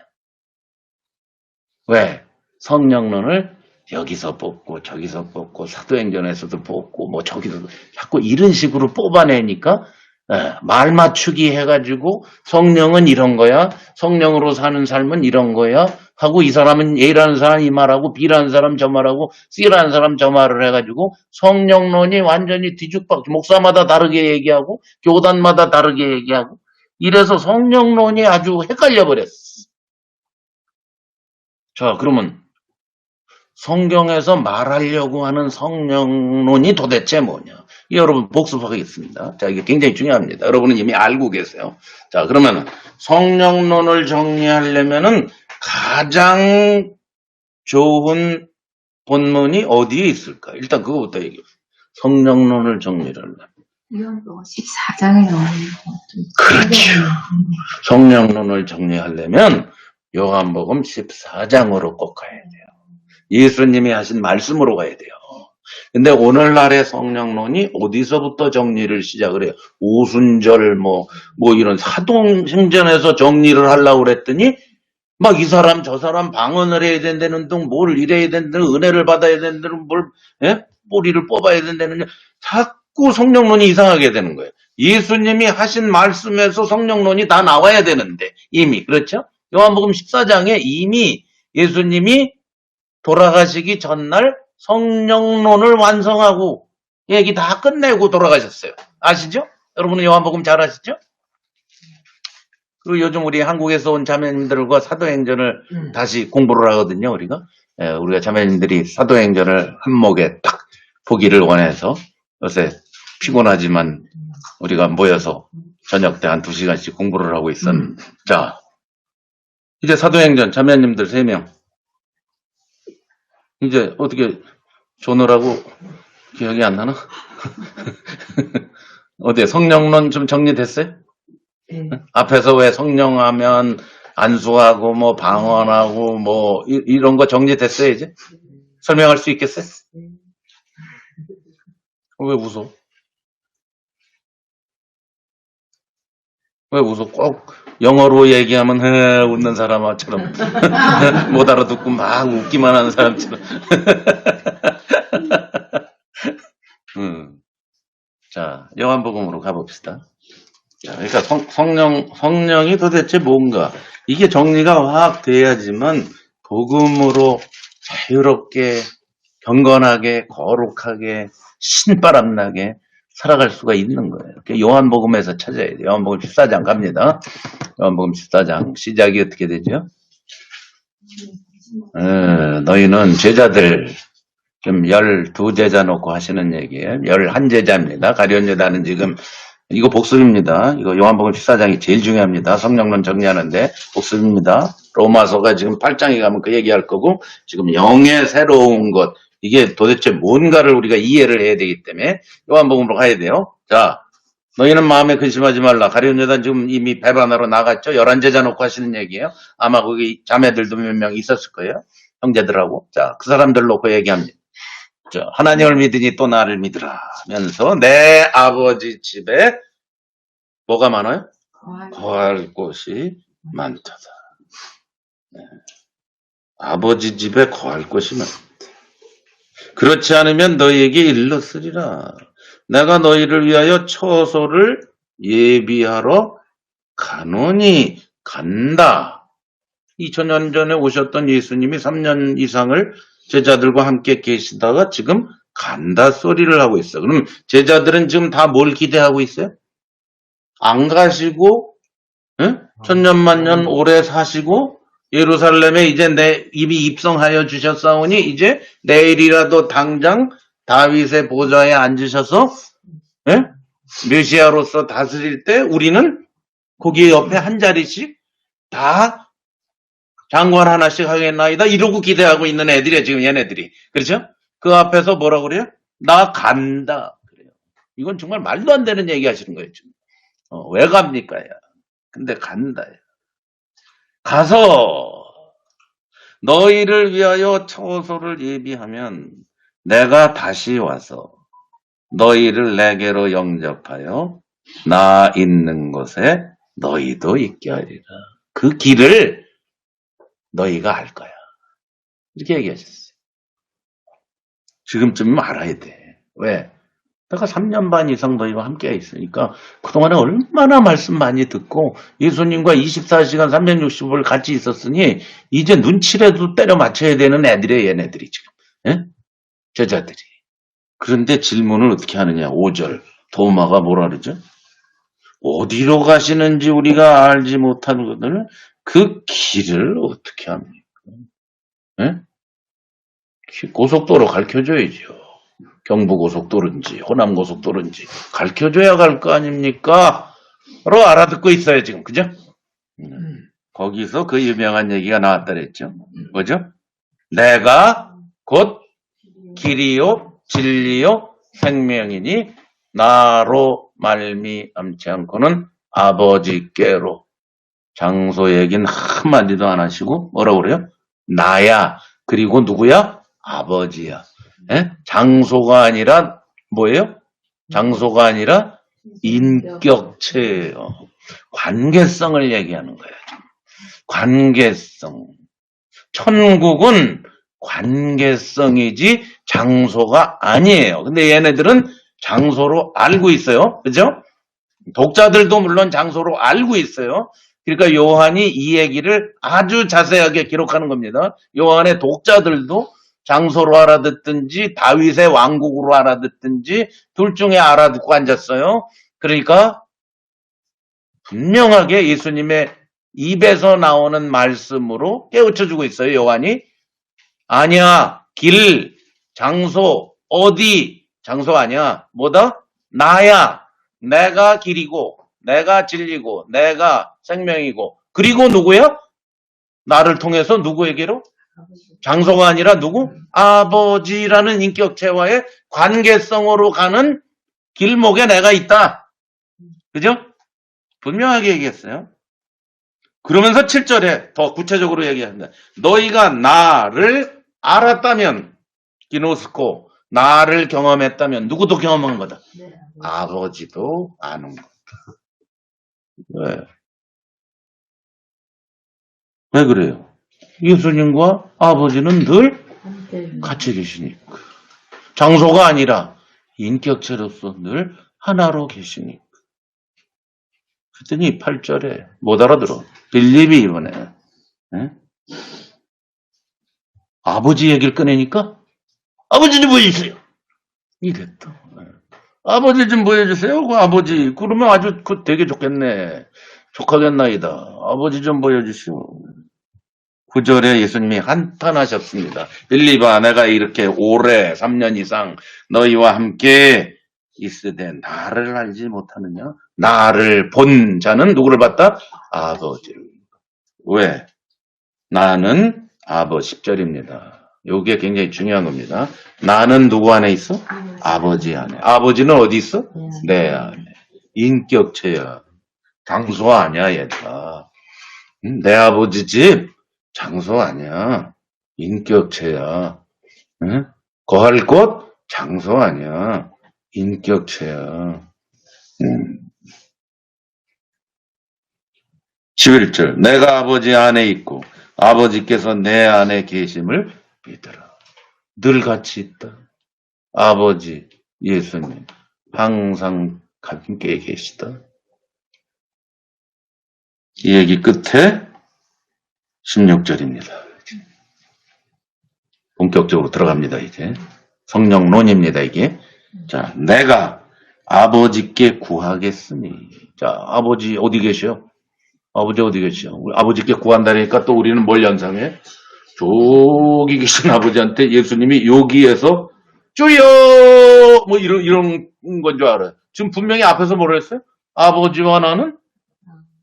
왜? 성령론을 여기서 뽑고 저기서 뽑고 사도행전에서도 뽑고 뭐 저기서 자꾸 이런 식으로 뽑아내니까 말 맞추기 해가지고 성령은 이런 거야, 성령으로 사는 삶은 이런 거야 하고 이 사람은 A라는 사람 이 말하고 B라는 사람 저 말하고 C라는 사람 저 말을 해가지고 성령론이 완전히 뒤죽박죽, 목사마다 다르게 얘기하고 교단마다 다르게 얘기하고 이래서 성령론이 아주 헷갈려 버렸어. 자, 그러면 성경에서 말하려고 하는 성령론이 도대체 뭐냐? 여러분 복습하겠습니다. 자, 이게 굉장히 중요합니다. 여러분은 이미 알고 계세요. 자, 그러면 성령론을 정리하려면은 가장 좋은 본문이 어디에 있을까? 일단 그거부터 얘기해요. 성령론을 정리를 하려면. 요한복음 14장에 나오는 그렇죠. 성령론을 정리하려면 요한복음 14장으로 꼭 가야 돼요. 예수님이 하신 말씀으로 가야 돼요. 근데 오늘날의 성령론이 어디서부터 정리를 시작을 해요? 오순절 뭐 이런 사도행전에서 정리를 하려고 그랬더니 막 이 사람 저 사람 방언을 해야 된다는 등 뭘 이래야 된다는 은혜를 받아야 된다는 뭘 뿌리를 뽑아야 된다는 자꾸 성령론이 이상하게 되는 거예요. 예수님이 하신 말씀에서 성령론이 다 나와야 되는데 이미 그렇죠? 요한복음 14장에 이미 예수님이 돌아가시기 전날 성령론을 완성하고 얘기 다 끝내고 돌아가셨어요. 아시죠? 여러분은 요한복음 잘 아시죠? 그리고 요즘 우리 한국에서 온 자매님들과 사도행전을 다시 공부를 하거든요, 우리가. 우리가 자매님들이 사도행전을 한목에 딱 보기를 원해서 요새 피곤하지만 우리가 모여서 저녁 때 한 2시간씩 공부를 하고 있었는데. 자, 이제 사도행전 자매님들 3명. 이제 어떻게 조느라고 기억이 안 나나? 어디 성령론 좀 정리됐어요? 네. 앞에서 왜 성령하면 안수하고 뭐 방언하고 뭐 이런 거 정리됐어요 이제? 설명할 수 있겠어요? 왜 웃어? 왜 웃어? 꼭 영어로 얘기하면 웃는 사람처럼 못 알아듣고 막 웃기만 하는 사람처럼. 자, 요한복음으로 가봅시다. 자, 그러니까 성령이 도대체 뭔가 이게 정리가 확 돼야지만 복음으로 자유롭게 경건하게 거룩하게 신바람나게 살아갈 수가 있는 거예요. 요한복음에서 찾아야 돼요. 요한복음 14장 갑니다. 요한복음 14장 시작이 어떻게 되죠? 너희는 제자들 좀 12제자 놓고 하시는 얘기예요. 11제자입니다. 가룟 유다는 지금 이거 복습입니다. 이거 요한복음 14장이 제일 중요합니다. 성령론 정리하는데 복습입니다. 로마서가 지금 8장에 가면 그 얘기할 거고 지금 영의 새로운 것 이게 도대체 뭔가를 우리가 이해를 해야 되기 때문에 요한복음으로 가야 돼요. 자, 너희는 마음에 근심하지 말라. 가룟 유다는 지금 이미 배반하러 나갔죠. 11제자 놓고 하시는 얘기예요. 아마 거기 자매들도 몇 명 있었을 거예요. 형제들하고. 자, 그 사람들 놓고 얘기합니다. 자, 하나님을 믿으니 또 나를 믿으라 하면서 내 아버지 집에 뭐가 많아요? 거할 곳이 많도다. 네. 아버지 집에 거할 곳이 많다. 그렇지 않으면 너희에게 일렀으리라. 내가 너희를 위하여 처소를 예비하러 가노니 간다. 2000년 전에 오셨던 예수님이 3년 이상을 제자들과 함께 계시다가 지금 간다 소리를 하고 있어. 그럼 제자들은 지금 다 뭘 기대하고 있어요? 안 가시고 천년만년 오래 사시고 예루살렘에 이제 이미 입성하여 주셨사오니 이제 내일이라도 당장 다윗의 보좌에 앉으셔서 메시아로서 다스릴 때 우리는 거기 옆에 한 자리씩 다 장관 하나씩 하겠나이다 이러고 기대하고 있는 애들이에요 지금 얘네들이. 그렇죠? 그 앞에서 뭐라고 그래요? 나 간다. 그래요. 이건 정말 말도 안 되는 얘기 하시는 거예요, 지금. 왜 갑니까, 야. 근데 간다, 야. 가서 너희를 위하여 처소를 예비하면 내가 다시 와서 너희를 내게로 영접하여 나 있는 곳에 너희도 있게 하리라. 그 길을 너희가 알 거야. 이렇게 얘기하셨어요. 지금쯤이면 알아야 돼. 왜? 내가 3년 반 이상 너희와 함께 있으니까 그동안에 얼마나 말씀 많이 듣고 예수님과 24시간 365일 같이 있었으니 이제 눈치라도 때려 맞춰야 되는 애들이에요, 얘네들이 지금. 예? 제자들이. 그런데 질문을 어떻게 하느냐. 5절. 도마가 뭐라 그러죠? 어디로 가시는지 우리가 알지 못하는 것을 그 길을 어떻게 합니까? 예? 고속도로 가르쳐줘야죠. 경부고속도로인지 호남고속도로인지 가르쳐줘야 갈 거 아닙니까? 로 알아듣고 있어요 지금. 그죠? 거기서 그 유명한 얘기가 나왔다 그랬죠. 뭐죠? 내가 곧 길이요 진리요 생명이니 나로 말미암지 않고는 아버지께로. 장소 얘기는 한마디도 안 하시고 뭐라고 그래요? 나야. 그리고 누구야? 아버지야. 예? 장소가 아니라 뭐예요? 장소가 아니라 인격체예요. 관계성을 얘기하는 거예요. 관계성. 천국은 관계성이지 장소가 아니에요. 근데 얘네들은 장소로 알고 있어요. 그죠? 독자들도 물론 장소로 알고 있어요. 그러니까 요한이 이 얘기를 아주 자세하게 기록하는 겁니다. 요한의 독자들도 장소로 알아듣든지 다윗의 왕국으로 알아듣든지 둘 중에 알아듣고 앉았어요. 그러니까 분명하게 예수님의 입에서 나오는 말씀으로 깨우쳐주고 있어요. 요한이. 아니야. 길, 장소, 어디. 장소 아니야. 뭐다? 나야. 내가 길이고 내가 진리고 내가 생명이고 그리고 누구야? 나를 통해서 누구에게로? 장소가 아니라 누구? 아버지라는 인격체와의 관계성으로 가는 길목에 내가 있다. 그죠? 분명하게 얘기했어요. 그러면서 7절에 더 구체적으로 얘기합니다. 너희가 나를 알았다면 기노스코 나를 경험했다면 누구도 경험한 거다. 아버지도 아는 거다. 왜? 왜 그래요? 예수님과 아버지는 늘 같이 계시니까. 장소가 아니라 인격체로서 늘 하나로 계시니까. 그랬더니 8절에 못 알아들어. 빌립이 이번에 아버지 얘기를 꺼내니까 아버지 좀 보여주세요. 이랬다. 아버지 좀 보여주세요. 그 아버지. 그러면 아주 되게 좋겠네. 족하겠나이다. 아버지 좀 보여주시오. 9절에 예수님이 한탄하셨습니다. 빌립아, 내가 이렇게 오래 3년 이상 너희와 함께 있으되 나를 알지 못하느냐? 나를 본 자는 누구를 봤다? 아버지를. 왜? 나는 아버지. 10절입니다. 이게 굉장히 중요한 겁니다. 나는 누구 안에 있어? 아버지 안에. 아버지는 어디 있어? 내 안에. 인격체야. 장소 아니야, 얘들아. 내 아버지 집 장소 아니야. 인격체야. 응? 거할 곳 장소 아니야. 인격체야. 11절. 내가 아버지 안에 있고 아버지께서 내 안에 계심을 믿으라. 늘 같이 있다. 아버지, 예수님 항상 함께 계시다. 이 얘기 끝에 16절입니다. 본격적으로 들어갑니다. 이제 성령론입니다. 이게. 자, 내가 아버지께 구하겠으니. 자, 아버지 어디 계셔? 아버지 어디 계셔? 아버지께 구한다니까 또 우리는 뭘 연상해? 저기 계신 아버지한테 예수님이 여기에서 주여 뭐 이런 건 줄 알아요. 지금 분명히 앞에서 뭐라 했어요? 아버지와 나는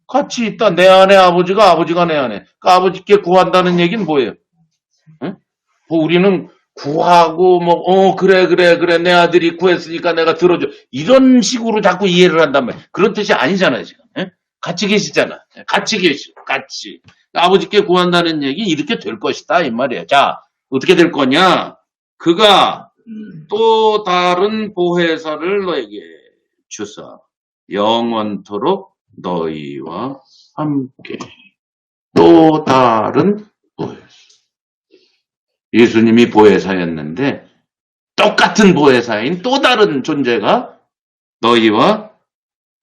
같이 있다. 내 안에 아버지가 내 안에. 그러니까 아버지께 구한다는 얘기는 뭐예요? 응? 뭐 우리는 구하고 그래 내 아들이 구했으니까 내가 들어줘 이런 식으로 자꾸 이해를 한단 말이야. 그런 뜻이 아니잖아요 지금. 예? 같이 계시잖아. 같이 같이 아버지께 구한다는 얘기 이렇게 될 것이다 이 말이야. 자 어떻게 될 거냐? 그가 또 다른 보혜사를 너에게 주사 영원토록 너희와 함께. 또 다른 보혜사. 예수님이 보혜사였는데 똑같은 보혜사인 또 다른 존재가 너희와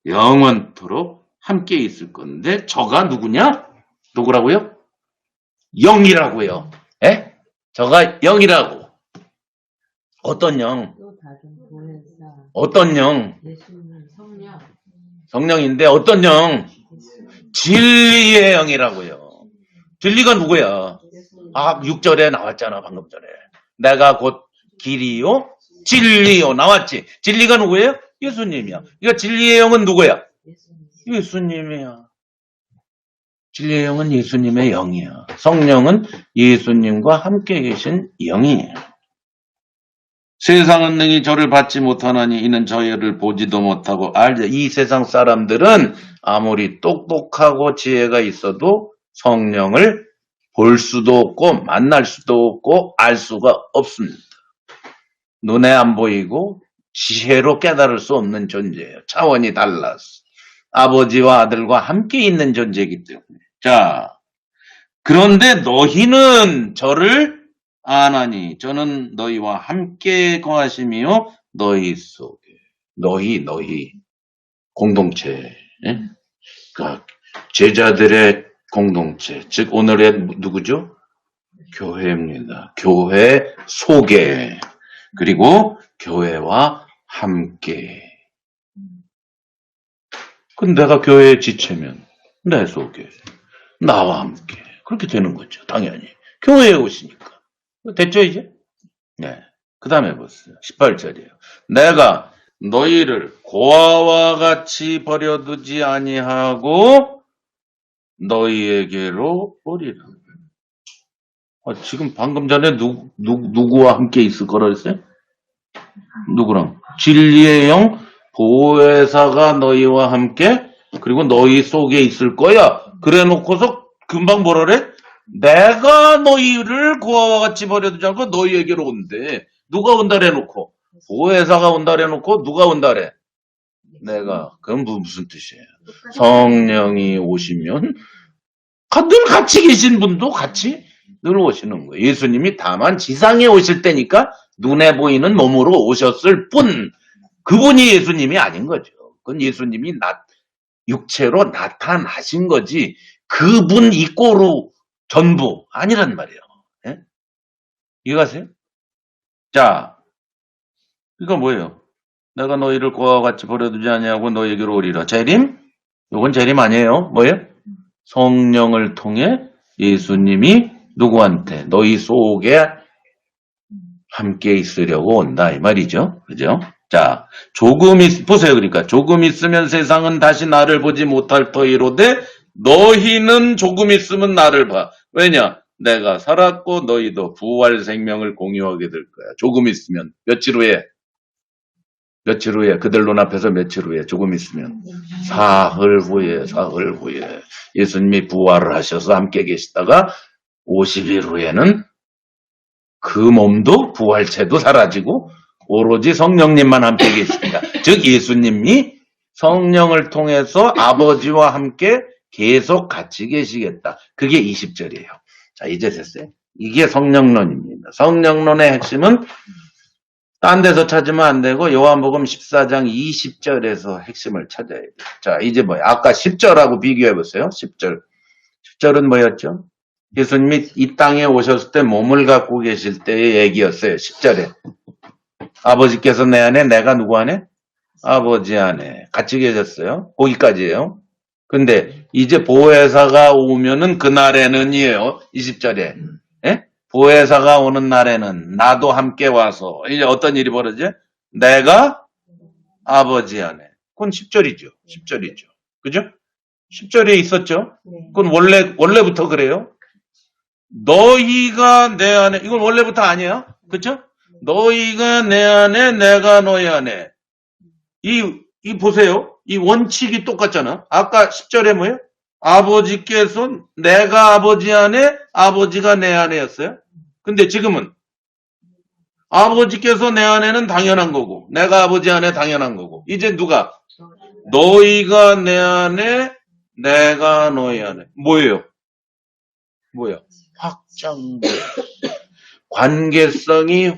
영원토록 함께 있을 건데 저가 누구냐? 누구라고요? 영이라고요. 예? 저가 영이라고. 어떤 영? 또 다른 보혜사. 어떤 영? 예수님 성령. 성령인데 어떤 영? 진리의 영이라고요. 진리가 누구야? 예수님. 6절에 나왔잖아, 방금 전에. 내가 곧 길이요, 진리요. 나왔지. 진리가 누구예요? 예수님이야. 그러니까 진리의 영은 누구야? 예수님. 예수님이야. 진리의 영은 예수님의 영이야. 성령은 예수님과 함께 계신 영이에요. 세상은 능히 저를 받지 못하나니 이는 저희를 보지도 못하고 알죠. 이 세상 사람들은 아무리 똑똑하고 지혜가 있어도 성령을 볼 수도 없고 만날 수도 없고 알 수가 없습니다. 눈에 안 보이고 지혜로 깨달을 수 없는 존재예요. 차원이 달라서. 아버지와 아들과 함께 있는 존재이기 때문에. 자, 그런데 너희는 저를 아나니 저는 너희와 함께 거하심이요 너희 속에. 너희 공동체. 예? 그러니까 제자들의 공동체. 즉 오늘의 누구죠? 교회입니다. 교회 속에. 그리고 교회와 함께. 그럼 내가 교회에 지체면 내 속에 나와 함께 그렇게 되는 거죠. 당연히 교회에 오시니까. 됐죠 이제? 네. 그 다음에 보세요. 18절이에요. 내가 너희를 고아와 같이 버려두지 아니하고 너희에게로 오리라. 지금 방금 전에 누구와 함께 있을 거라 했어요? 누구랑? 진리의 영 보혜사가 너희와 함께 그리고 너희 속에 있을 거야. 그래 놓고서 금방 뭐라 그래? 내가 너희를 고아와 같이 버려두지 않고 너희에게로 온대. 누가 온다래 놓고 보혜사가 온다래 놓고 누가 온다래? 내가. 그건 무슨 뜻이에요? 성령이 오시면 늘 같이 계신 분도 같이 늘 오시는 거예요. 예수님이 다만 지상에 오실 때니까 눈에 보이는 몸으로 오셨을 뿐 그분이 예수님이 아닌 거죠. 그건 예수님이 육체로 나타나신 거지 그분 이꼬로 전부 아니란 말이에요. 예? 이해가세요? 자, 이거 뭐예요? 내가 너희를 고아와 같이 버려두지 아니하고 너희에게로 오리라. 재림? 이건 재림 아니에요. 뭐예요? 성령을 통해 예수님이 누구한테? 너희 속에 함께 있으려고 온다. 이 말이죠. 그죠? 자, 보세요. 그러니까, 조금 있으면 세상은 다시 나를 보지 못할 터이로되, 너희는 조금 있으면 나를 봐. 왜냐? 내가 살았고, 너희도 부활 생명을 공유하게 될 거야. 조금 있으면. 며칠 후에? 그들 눈앞에서 며칠 후에? 조금 있으면. 사흘 후에. 예수님이 부활을 하셔서 함께 계시다가, 50일 후에는 그 몸도 부활체도 사라지고 오로지 성령님만 함께 계십니다. 즉 예수님이 성령을 통해서 아버지와 함께 계속 같이 계시겠다. 그게 20절이에요. 자 이제 됐어요. 이게 성령론입니다. 성령론의 핵심은 딴 데서 찾으면 안 되고 요한복음 14장 20절에서 핵심을 찾아야 돼요. 자 이제 뭐야? 아까 10절하고 비교해 보세요. 10절은 뭐였죠? 예수님이 이 땅에 오셨을 때 몸을 갖고 계실 때의 얘기였어요. 10절에. 아버지께서 내 안에 내가 누구 안에? 아버지 안에 같이 계셨어요. 거기까지예요. 근데 이제 보혜사가 오면은 그날에는이에요. 20절에. 예? 보혜사가 오는 날에는 나도 함께 와서 이제 어떤 일이 벌어져? 내가 아버지 안에. 그건 10절이죠. 10절이죠. 그죠? 10절에 있었죠? 그건 원래부터 그래요. 너희가 내 안에, 이건 원래부터 아니에요? 그쵸? 너희가 내 안에, 내가 너희 안에. 이 보세요. 이 원칙이 똑같잖아. 아까 10절에 뭐예요? 아버지께서 내가 아버지 안에, 아버지가 내 안에였어요. 근데 지금은 아버지께서 내 안에는 당연한 거고, 내가 아버지 안에 당연한 거고. 이제 누가? 너희가 내 안에, 내가 너희 안에. 뭐예요? 뭐야? 확장돼. 관계성이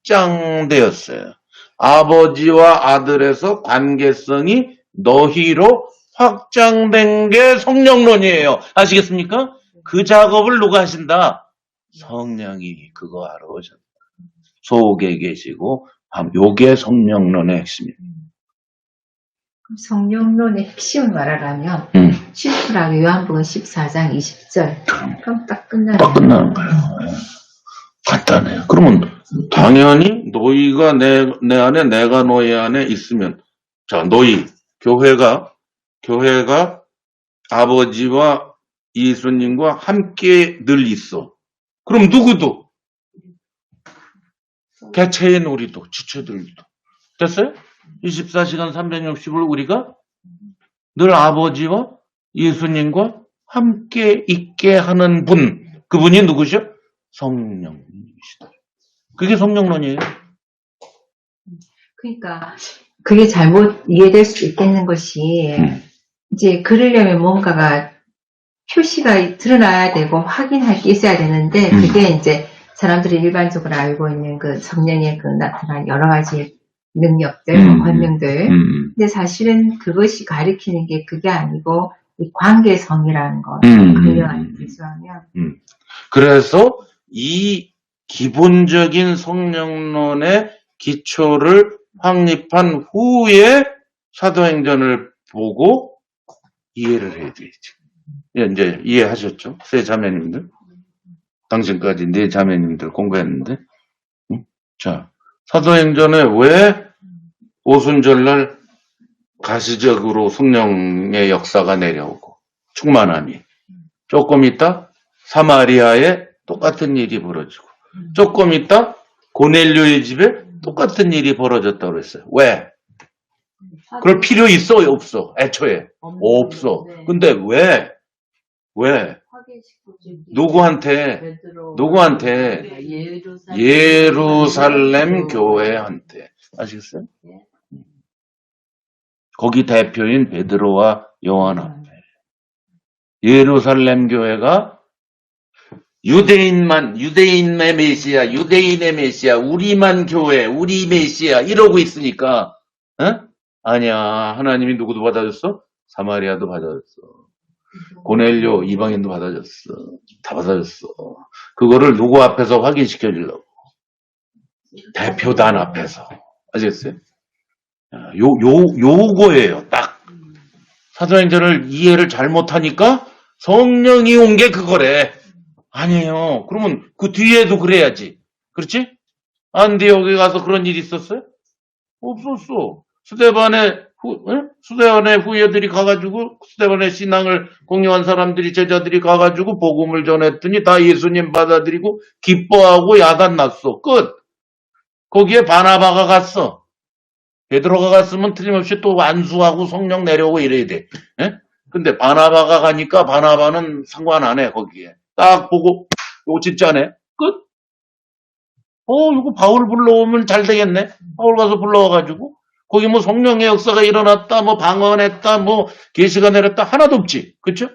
확장되었어요. 아버지와 아들에서 관계성이 너희로 확장된 게 성령론이에요. 아시겠습니까? 그 작업을 누가 하신다? 성령이 그거 하러 오셨다. 속에 계시고, 요게 성령론의 핵심입니다. 성령론의 핵심을 말하라면 심플하게 요한복음 14장 20절 그럼 딱 끝나요. 딱 끝나는 거예요. 간단해요. 그러면 당연히 너희가 내 안에 내가 너희 안에 있으면 자 너희 교회가 아버지와 예수님과 함께 늘 있어. 그럼 누구도 개체인 우리도 지체들도 됐어요? 24시간 360을 우리가 늘 아버지와 예수님과 함께 있게 하는 분 그분이 누구죠? 성령님이시다. 그게 성령론이에요. 그러니까 그게 잘못 이해될 수 있겠는 것이 이제 그러려면 뭔가가 표시가 드러나야 되고 확인할 게 있어야 되는데 그게 이제 사람들이 일반적으로 알고 있는 그 성령의 그 나타난 여러 가지 능력들, 권능들. 근데 사실은 그것이 가리키는 게 그게 아니고 이 관계성이라는 거. 그냥 기술하면. 그래서 이 기본적인 성령론의 기초를 확립한 후에 사도행전을 보고 이해를 해야 되죠. 이제 이해하셨죠? 세 자매님들. 당신까지 네 자매님들 공부했는데. 자, 사도행전에 왜 오순절날 가시적으로 성령의 역사가 내려오고 충만함이 조금 있다 사마리아에 똑같은 일이 벌어지고 조금 있다 고넬료의 집에 똑같은 일이 벌어졌다고 그랬어요. 왜? 그럴 필요 있어? 없어? 애초에 없어. 근데 왜? 누구한테? 예루살렘 교회한테. 아시겠어요? 거기 대표인 베드로와 요한 앞에. 예루살렘 교회가 유대인의 메시아, 우리만 교회, 우리 메시아, 이러고 있으니까, 아니야. 하나님이 누구도 받아줬어? 사마리아도 받아줬어. 고넬료 이방인도 받아줬어. 다 받아줬어. 그거를 누구 앞에서 확인시켜 주려고. 대표단 앞에서. 아시겠어요? 요거예요. 딱. 사도행전을 이해를 잘못하니까 성령이 온 게 그거래. 아니에요. 그러면 그 뒤에도 그래야지. 그렇지? 안디옥에 가서 그런 일이 있었어요? 없었어. 스데반의 후예들이 가가지고 스데반의 신앙을 공유한 사람들이 제자들이 가가지고 복음을 전했더니 다 예수님 받아들이고 기뻐하고 야단 났어. 끝. 거기에 바나바가 갔어. 베드로가 갔으면 틀림없이 또 안수하고 성령 내려오고 이래야 돼. 근데 바나바가 가니까 바나바는 상관 안 해. 거기에 딱 보고 이거 진짜네. 끝. 이거 바울 불러오면 잘 되겠네. 바울 가서 불러와가지고 거기 뭐 성령의 역사가 일어났다, 뭐 방언했다, 뭐 계시가 내렸다 하나도 없지. 그쵸?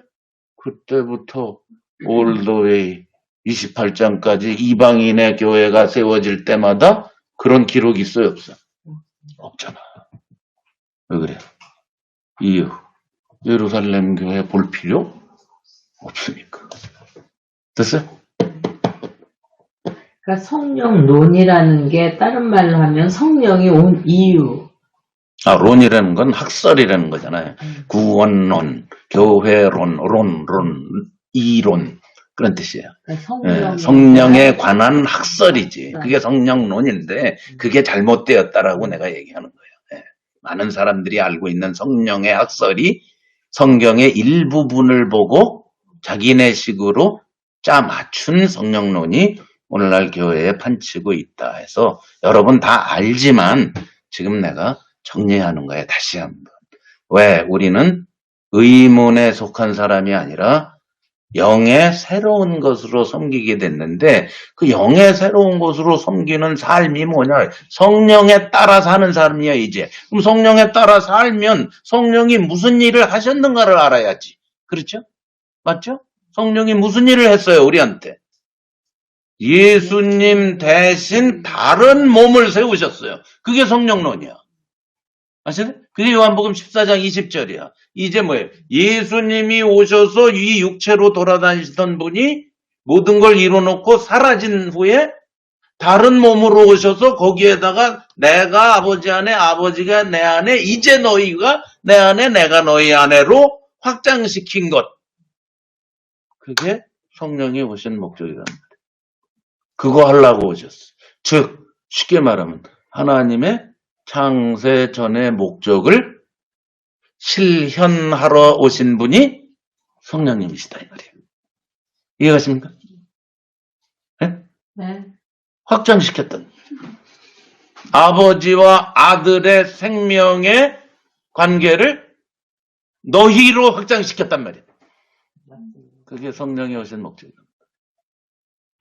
그때부터 올더웨이 28장까지 이방인의 교회가 세워질 때마다 그런 기록이 있어요, 없어? 없잖아. 왜 그래? 이유. 예루살렘 교회 볼 필요 없으니까. 됐어요? 그러니까 성령론이라는 게 다른 말로 하면 성령이 온 이유. 론이라는 건 학설이라는 거잖아요. 구원론, 교회론, 이론 그런 뜻이에요. 그러니까 성령에 관한 학설이지. 그게 성령론인데 그게 잘못되었다라고 내가 얘기하는 거예요. 많은 사람들이 알고 있는 성령의 학설이 성경의 일부분을 보고 자기네식으로 짜 맞춘 성령론이 오늘날 교회에 판치고 있다 해서 여러분 다 알지만 지금 내가 정리하는 거예요. 다시 한번. 왜? 우리는 의문에 속한 사람이 아니라 영의 새로운 것으로 섬기게 됐는데 그 영의 새로운 것으로 섬기는 삶이 뭐냐? 성령에 따라 사는 삶이야 이제. 그럼 성령에 따라 살면 성령이 무슨 일을 하셨는가를 알아야지. 그렇죠? 맞죠? 성령이 무슨 일을 했어요 우리한테? 예수님 대신 다른 몸을 세우셨어요. 그게 성령론이야. 아시죠? 그게 요한복음 14장 20절이야. 이제 뭐예요? 예수님이 오셔서 이 육체로 돌아다니시던 분이 모든 걸 이뤄놓고 사라진 후에 다른 몸으로 오셔서 거기에다가 내가 아버지 안에 아버지가 내 안에 이제 너희가 내 안에 내가 너희 안에로 확장시킨 것. 그게 성령이 오신 목적이랍니다. 그거 하려고 오셨어. 즉 쉽게 말하면 하나님의 창세 전의 목적을 실현하러 오신 분이 성령님이시다 이 말이에요. 이해가십니까? 네? 네. 확장시켰던 아버지와 아들의 생명의 관계를 너희로 확장시켰단 말이에요. 그게 성령이 오신 목적입니다.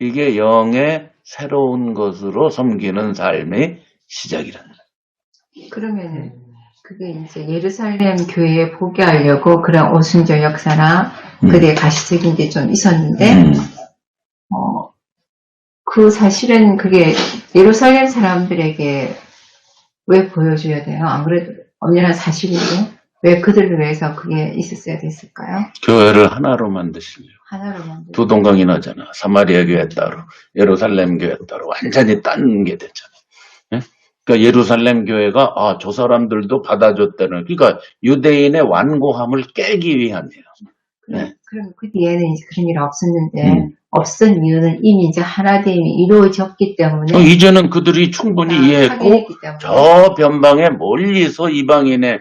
이게 영의 새로운 것으로 섬기는 삶의 시작이라는 거예요. 그러면은 그게 이제 예루살렘 교회에 보게 하려고 그런 오순절 역사나 그들의 가시적인 게 좀 있었는데 그 사실은 그게 예루살렘 사람들에게 왜 보여줘야 돼요? 안 그래도 엄연한 사실인데 왜 그들을 위해서 그게 있었어야 됐을까요? 교회를 하나로 만드시려고. 하나로 만들. 두 동강이 나잖아. 사마리아 교회 따로, 예루살렘 교회 따로 완전히 딴 게 됐잖아. 예? 그러니까 예루살렘 교회가 저 사람들도 받아줬다는. 그러니까 유대인의 완고함을 깨기 위함이에요. 예? 그럼 그 뒤에는 이제 그런 일 없었는데 없었던 이유는 이미 이제 하나됨이 이루어졌기 때문에. 이제는 그들이 충분히 이해했고 저 변방에 멀리서 이방인의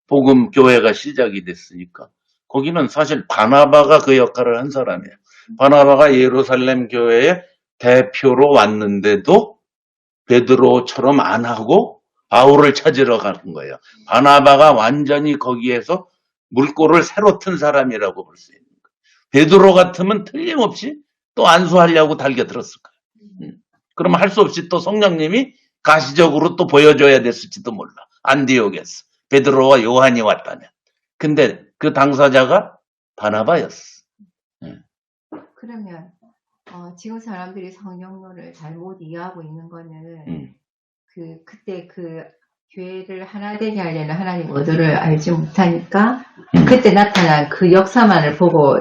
복음 교회가 시작이 됐으니까. 거기는 사실 바나바가 그 역할을 한 사람이에요. 바나바가 예루살렘 교회의 대표로 왔는데도 베드로처럼 안 하고 바울을 찾으러 가는 거예요. 바나바가 완전히 거기에서 물꼬를 새로 튼 사람이라고 볼 수 있는 거예요. 베드로 같으면 틀림없이 또 안수하려고 달겨들었을 거예요. 그럼 할 수 없이 또 성령님이 가시적으로 또 보여줘야 됐을지도 몰라. 안디옥에서 베드로와 요한이 왔다면. 근데 그 당사자가 바나바였어. 그러면 지금 사람들이 성령론을 잘못 이해하고 있는 거는 그때 그 교회를 하나 되게 하려는 하나님 의도를 알지 못하니까 그때 나타난 그 역사만을 보고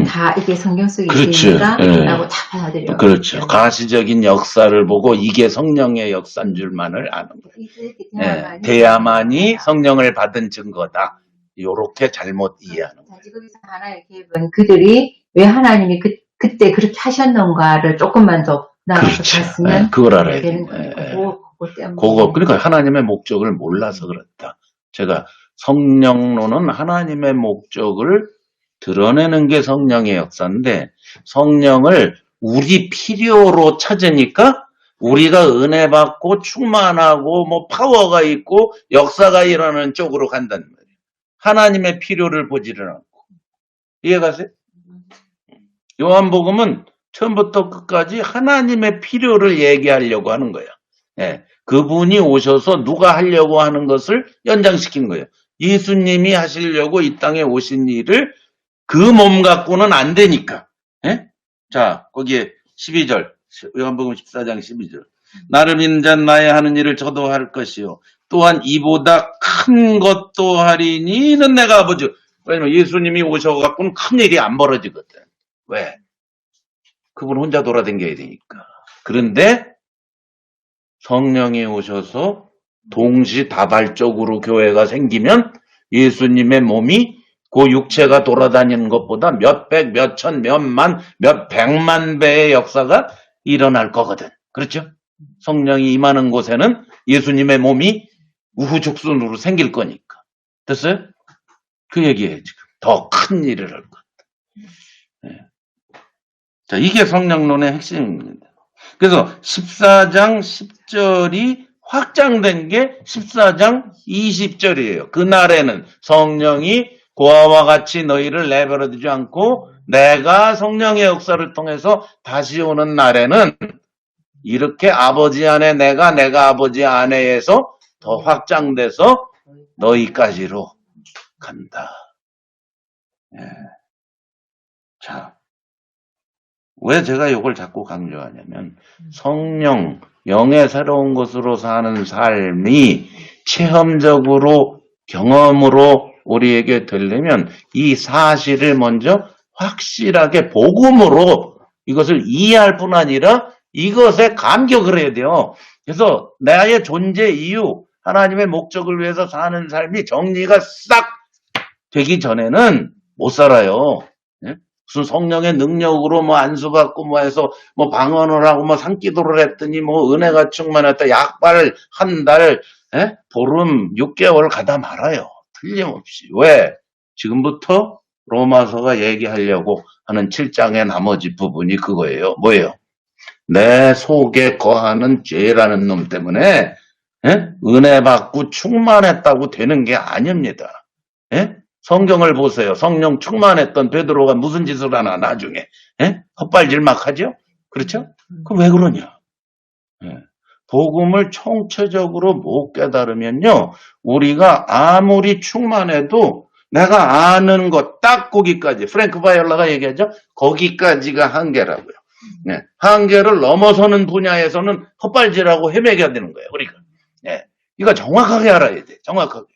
다 이게 성경 속에 있으니까 라고 다 받아들여요. 그렇죠. 가시적인 역사를 보고 이게 성령의 역사인 줄만을 아는 거예요. 돼야만이 성령을 받은 증거다. 요렇게 잘못 이해하는 거예요. 거기서 하나의 개입은 그들이 왜 하나님이 그때 그렇게 하셨는가를 조금만 더 나가서 봤으면 그걸 알아야 되는 돼요. 거예요. 그러니까 하나님의 목적을 몰라서 그렇다. 제가 성령론은 하나님의 목적을 드러내는 게 성령의 역사인데 성령을 우리 필요로 찾으니까 우리가 은혜 받고 충만하고 뭐 파워가 있고 역사가 일어나는 쪽으로 간단 말이에요. 하나님의 필요를 보지를 않고. 이해가세요? 요한복음은 처음부터 끝까지 하나님의 필요를 얘기하려고 하는 거예요. 예, 그분이 오셔서 누가 하려고 하는 것을 연장시킨 거예요. 예수님이 하시려고 이 땅에 오신 일을 그 몸 갖고는 안 되니까. 예? 자, 거기에 12절, 요한복음 14장 12절. 나를 믿는 자는 나의 하는 일을 저도 할 것이요. 또한 이보다 큰 것도 하리니 이는 내가 아버지. 왜냐면 예수님이 오셔갖고는 큰 일이 안 벌어지거든. 왜? 그분 혼자 돌아다녀야 되니까. 그런데 성령이 오셔서 동시다발적으로 교회가 생기면 예수님의 몸이 그 육체가 돌아다니는 것보다 몇백, 몇천, 몇만, 몇백만 배의 역사가 일어날 거거든. 그렇죠? 성령이 임하는 곳에는 예수님의 몸이 우후죽순으로 생길 거니까. 됐어요? 그 얘기예요, 지금. 더 큰 일을 할 것. 네. 자, 이게 성령론의 핵심입니다. 그래서 14장 10절이 확장된 게 14장 20절이에요. 그날에는 성령이 고아와 같이 너희를 내버려 두지 않고 내가 성령의 역사를 통해서 다시 오는 날에는 이렇게 아버지 안에 내가 아버지 안에에서 더 확장돼서 너희까지로 간다. 예. 자, 왜 제가 이걸 자꾸 강조하냐면 성령, 영의 새로운 것으로 사는 삶이 체험적으로 경험으로 우리에게 되려면 이 사실을 먼저 확실하게 복음으로 이것을 이해할 뿐 아니라 이것에 감격을 해야 돼요. 그래서 나의 존재 이유, 하나님의 목적을 위해서 사는 삶이 정리가 싹 되기 전에는 못 살아요. 예? 무슨 성령의 능력으로 뭐 안수받고 뭐 해서 뭐 방언을 하고 뭐 산기도를 했더니 뭐 은혜가 충만했다. 약발 한 달, 예? 보름 6개월 가다 말아요. 틀림없이. 왜? 지금부터 로마서가 얘기하려고 하는 7장의 나머지 부분이 그거예요. 뭐예요? 내 속에 거하는 죄라는 놈 때문에 예? 은혜 받고 충만했다고 되는 게 아닙니다. 예? 성경을 보세요. 성령 충만했던 베드로가 무슨 짓을 하나 나중에 예? 헛발질 막 하죠? 그렇죠? 그럼 왜 그러냐? 예. 복음을 총체적으로 못 깨달으면요, 우리가 아무리 충만해도 내가 아는 것 딱 거기까지, 프랭크 바이올라가 얘기하죠? 거기까지가 한계라고요. 네. 한계를 넘어서는 분야에서는 헛발질하고 헤매게 되는 거예요, 우리가. 네. 이거 정확하게 알아야 돼, 정확하게.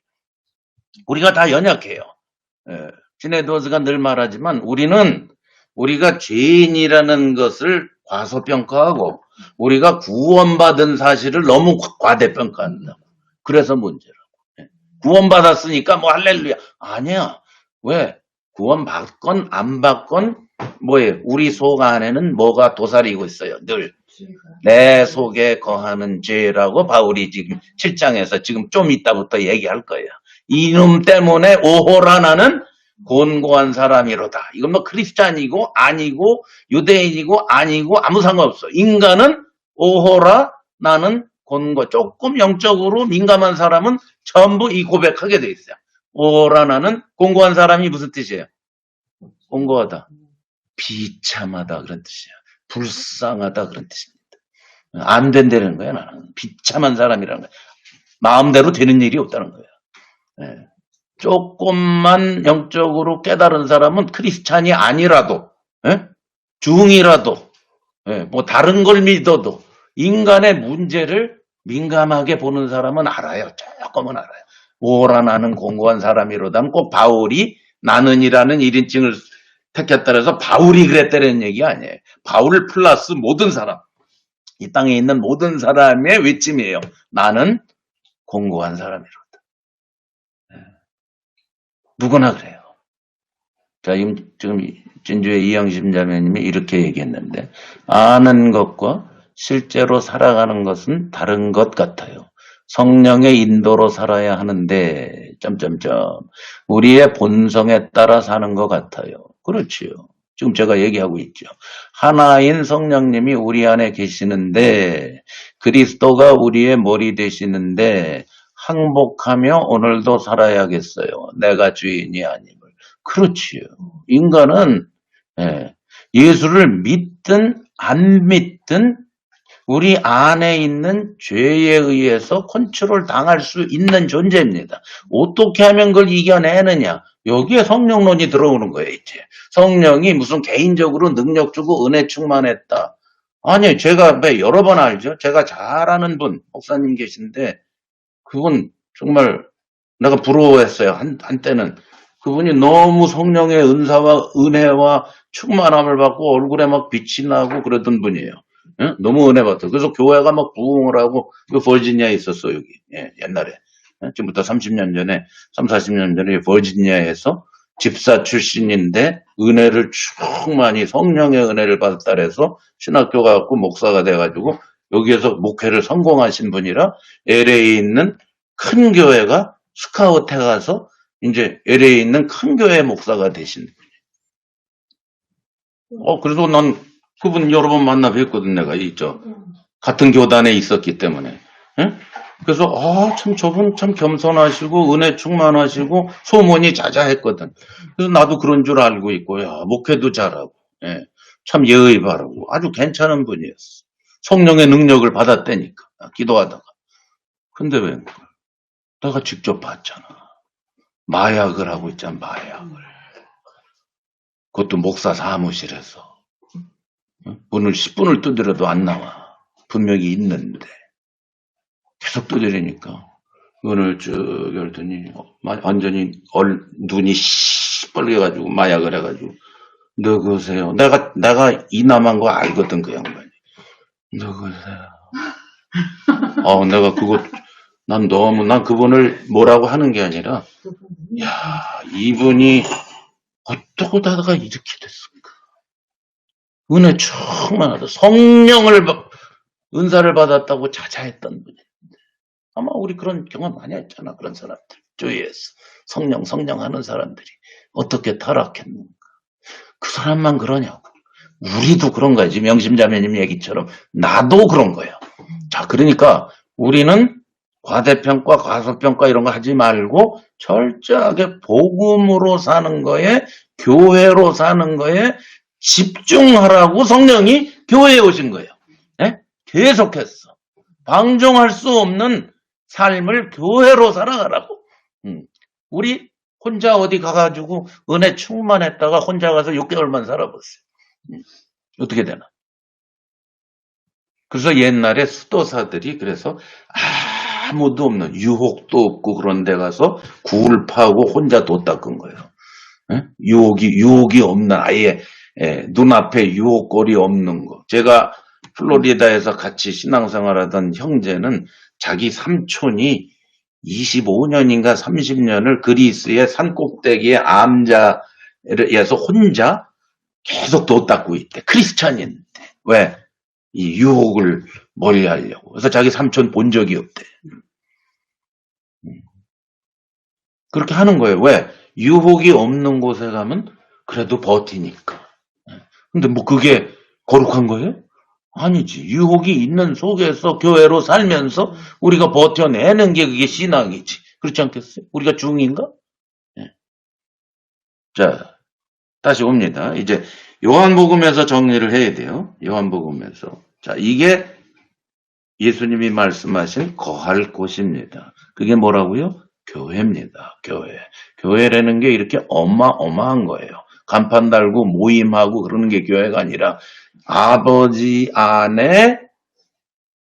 우리가 다 연약해요. 예. 시네도스가 늘 말하지만 우리가 죄인이라는 것을 과소평가하고 우리가 구원받은 사실을 너무 과대평가한다고. 그래서 문제라고. 예. 구원받았으니까 뭐 할렐루야. 아니야. 왜? 구원받건 안 받건 뭐예요? 우리 속 안에는 뭐가 도사리고 있어요. 늘. 내 속에 거하는 죄라고 바울이 지금 7장에서 지금 좀 이따부터 얘기할 거예요. 이놈 때문에 오호라 나는 곤고한 사람이로다. 이건 뭐 크리스찬이고 아니고 유대인이고 아니고 아무 상관없어. 인간은 오호라 나는 곤고. 조금 영적으로 민감한 사람은 전부 이 고백하게 돼 있어요. 오호라 나는 곤고한 사람이 무슨 뜻이에요? 곤고하다. 비참하다 그런 뜻이에요. 불쌍하다 그런 뜻입니다. 안 된다는 거예요. 나는 비참한 사람이라는 거예요. 마음대로 되는 일이 없다는 거예요. 네. 조금만 영적으로 깨달은 사람은 크리스찬이 아니라도, 예? 중이라도, 예? 뭐 다른 걸 믿어도 인간의 문제를 민감하게 보는 사람은 알아요. 조금은 알아요. 오라 나는 공고한 사람이로다는 꼭 바울이 나는이라는 1인칭을 택했다 해서 바울이 그랬다는 얘기 아니에요. 바울 플러스 모든 사람, 이 땅에 있는 모든 사람의 외침이에요. 나는 공고한 사람이로다. 누구나 그래요. 자, 지금 진주의 이영심 자매님이 이렇게 얘기했는데, 아는 것과 실제로 살아가는 것은 다른 것 같아요. 성령의 인도로 살아야 하는데, 우리의 본성에 따라 사는 것 같아요. 그렇지요. 지금 제가 얘기하고 있죠. 하나인 성령님이 우리 안에 계시는데, 그리스도가 우리의 머리 되시는데, 항복하며 오늘도 살아야겠어요. 내가 주인이 아님을. 그렇지요. 인간은 예수를 믿든 안 믿든 우리 안에 있는 죄에 의해서 컨트롤 당할 수 있는 존재입니다. 어떻게 하면 그걸 이겨내느냐. 여기에 성령론이 들어오는 거예요. 이제 성령이 무슨 개인적으로 능력 주고 은혜 충만했다. 아니, 제가 여러 번 알죠. 제가 잘 아는 분, 목사님 계신데 그분 정말 내가 부러워했어요. 한때는. 그분이 너무 성령의 은사와 은혜와 충만함을 받고 얼굴에 막 빛이 나고 그러던 분이에요. 예? 너무 은혜 받았어. 그래서 교회가 막 부흥을 하고, 그 버지니아에 있었어, 여기. 예, 옛날에. 예? 지금부터 30년 전에, 40년 전에 버지니아에서 집사 출신인데 은혜를 충만히 성령의 은혜를 받았다 그래서 신학교 가고 목사가 돼가지고 여기에서 목회를 성공하신 분이라 LA에 있는 큰 교회가 스카우트해 가서 이제 LA에 있는 큰 교회 목사가 되신 분이에요. 그래서 난 그분 여러 번 만나 뵀거든, 내가. 같은 교단에 있었기 때문에. 예? 그래서, 참 저분 참 겸손하시고, 은혜 충만하시고, 소문이 자자했거든. 그래서 나도 그런 줄 알고 있고, 목회도 잘하고, 예. 참 예의 바르고, 아주 괜찮은 분이었어. 성령의 능력을 받았다니까, 기도하다가. 근데 왜, 내가 직접 봤잖아. 마약을 하고 있잖아, 마약을. 그것도 목사 사무실에서. 문을 10분을 두드려도 안 나와. 분명히 있는데. 계속 두드리니까. 눈을 쭉 열더니, 완전히 눈이 시뻘개가지고, 마약을 해가지고. 누구세요? 내가 이남한 거 알거든, 그 양반이. 누구세요? 내가 난 그분을 뭐라고 하는 게 아니라, 이분이 어떠다가 이렇게 됐을까? 은혜 충만하다. 은사를 받았다고 자자했던 분인데. 아마 우리 그런 경험 많이 했잖아. 그런 사람들. 주위에서. 성령 하는 사람들이 어떻게 타락했는가. 그 사람만 그러냐고. 우리도 그런 거야. 지금 영심자매님 얘기처럼. 나도 그런 거야. 자, 그러니까 우리는 과대평가, 과소평가 이런 거 하지 말고 철저하게 복음으로 사는 거에, 교회로 사는 거에 집중하라고 성령이 교회에 오신 거예요. 네? 계속했어. 방종할 수 없는 삶을 교회로 살아가라고. 우리 혼자 어디 가가지고 은혜 충만했다가 혼자 가서 6개월만 살아봤어요. 어떻게 되나? 그래서 옛날에 수도사들이 그래서 아무도 없는, 유혹도 없고 그런 데 가서 굴 파고 혼자 도 닦은 거예요. 유혹이 없는, 아예 눈앞에 유혹거리 없는 거. 제가 플로리다에서 같이 신앙생활하던 형제는 자기 삼촌이 25년인가 30년을 그리스의 산꼭대기에 암자에서 혼자 계속 도 닦고 있대. 크리스찬인데. 왜? 이 유혹을 멀리하려고. 그래서 자기 삼촌 본 적이 없대. 그렇게 하는 거예요. 왜? 유혹이 없는 곳에 가면 그래도 버티니까. 근데 뭐 그게 거룩한 거예요? 아니지. 유혹이 있는 속에서 교회로 살면서 우리가 버텨내는 게 그게 신앙이지. 그렇지 않겠어요? 우리가 중인가? 네. 자, 다시 옵니다. 이제 요한복음에서 정리를 해야 돼요. 요한복음에서. 자, 이게 예수님이 말씀하신 거할 곳입니다. 그게 뭐라고요? 교회입니다. 교회. 교회라는 게 이렇게 어마어마한 거예요. 간판 달고 모임하고 그러는 게 교회가 아니라 아버지 안에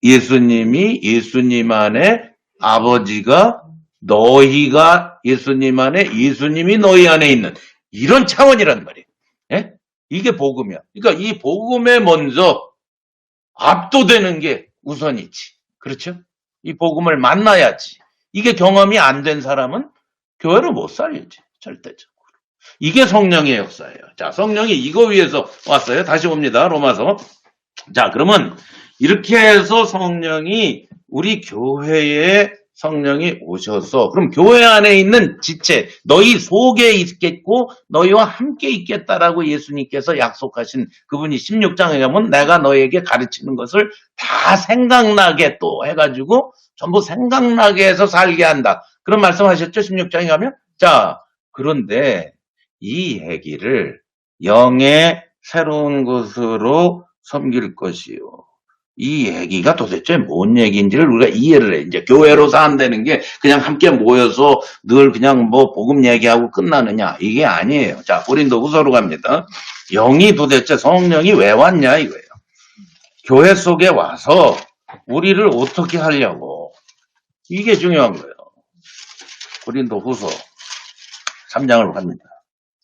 예수님이, 예수님 안에 아버지가, 너희가 예수님 안에, 예수님이 너희 안에 있는 이런 차원이란 말이에요. 예? 이게 복음이야. 그러니까 이 복음에 먼저 압도되는 게 우선이지. 그렇죠? 이 복음을 만나야지. 이게 경험이 안 된 사람은 교회를 못 살리지. 절대적으로. 이게 성령의 역사예요. 자, 성령이 이거 위해서 왔어요. 다시 옵니다. 로마서. 자, 그러면 이렇게 해서 성령이 우리 교회에 성령이 오셔서 그럼 교회 안에 있는 지체, 너희 속에 있겠고 너희와 함께 있겠다라고 예수님께서 약속하신 그분이 16장에 가면 내가 너에게 가르치는 것을 다 생각나게 또 해가지고 전부 생각나게 해서 살게 한다. 그런 말씀하셨죠? 16장에 가면? 자, 그런데 이 얘기를 영의 새로운 것으로 섬길 것이요. 이 얘기가 도대체 뭔 얘기인지를 우리가 이해를 해. 이제 교회로 산다는 게 그냥 함께 모여서 늘 그냥 뭐 복음 얘기하고 끝나느냐. 이게 아니에요. 자, 고린도후서로 갑니다. 영이 도대체 성령이 왜 왔냐 이거예요. 교회 속에 와서 우리를 어떻게 하려고. 이게 중요한 거예요. 고린도후서 3장으로 갑니다.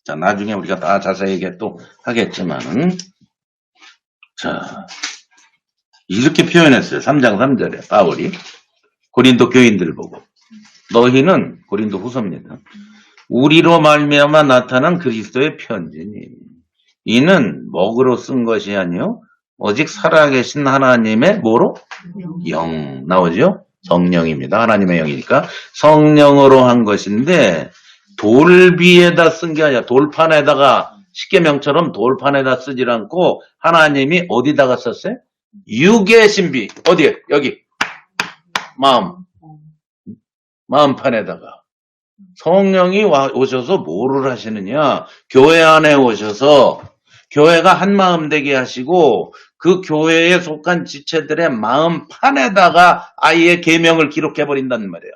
자, 나중에 우리가 다 자세히 또 하겠지만은, 자, 이렇게 표현했어요. 3장 3절에 바울이 고린도 교인들 보고 너희는 고린도 후서입니다. 우리로 말미암아 나타난 그리스도의 편지니 이는 먹으로 쓴 것이 아니요 오직 살아계신 하나님의 뭐로? 영 나오죠? 성령입니다. 하나님의 영이니까 성령으로 한 것인데 돌비에다 쓴 게 아니라 돌판에다가 십계명처럼 돌판에다 쓰질 않고 하나님이 어디다가 썼어요? 육의 신비. 어디에? 여기. 마음판에다가. 성령이 오셔서 뭐를 하시느냐? 교회 안에 오셔서 교회가 한 마음 되게 하시고 그 교회에 속한 지체들의 마음판에다가 아예 계명을 기록해 버린단 말이에요.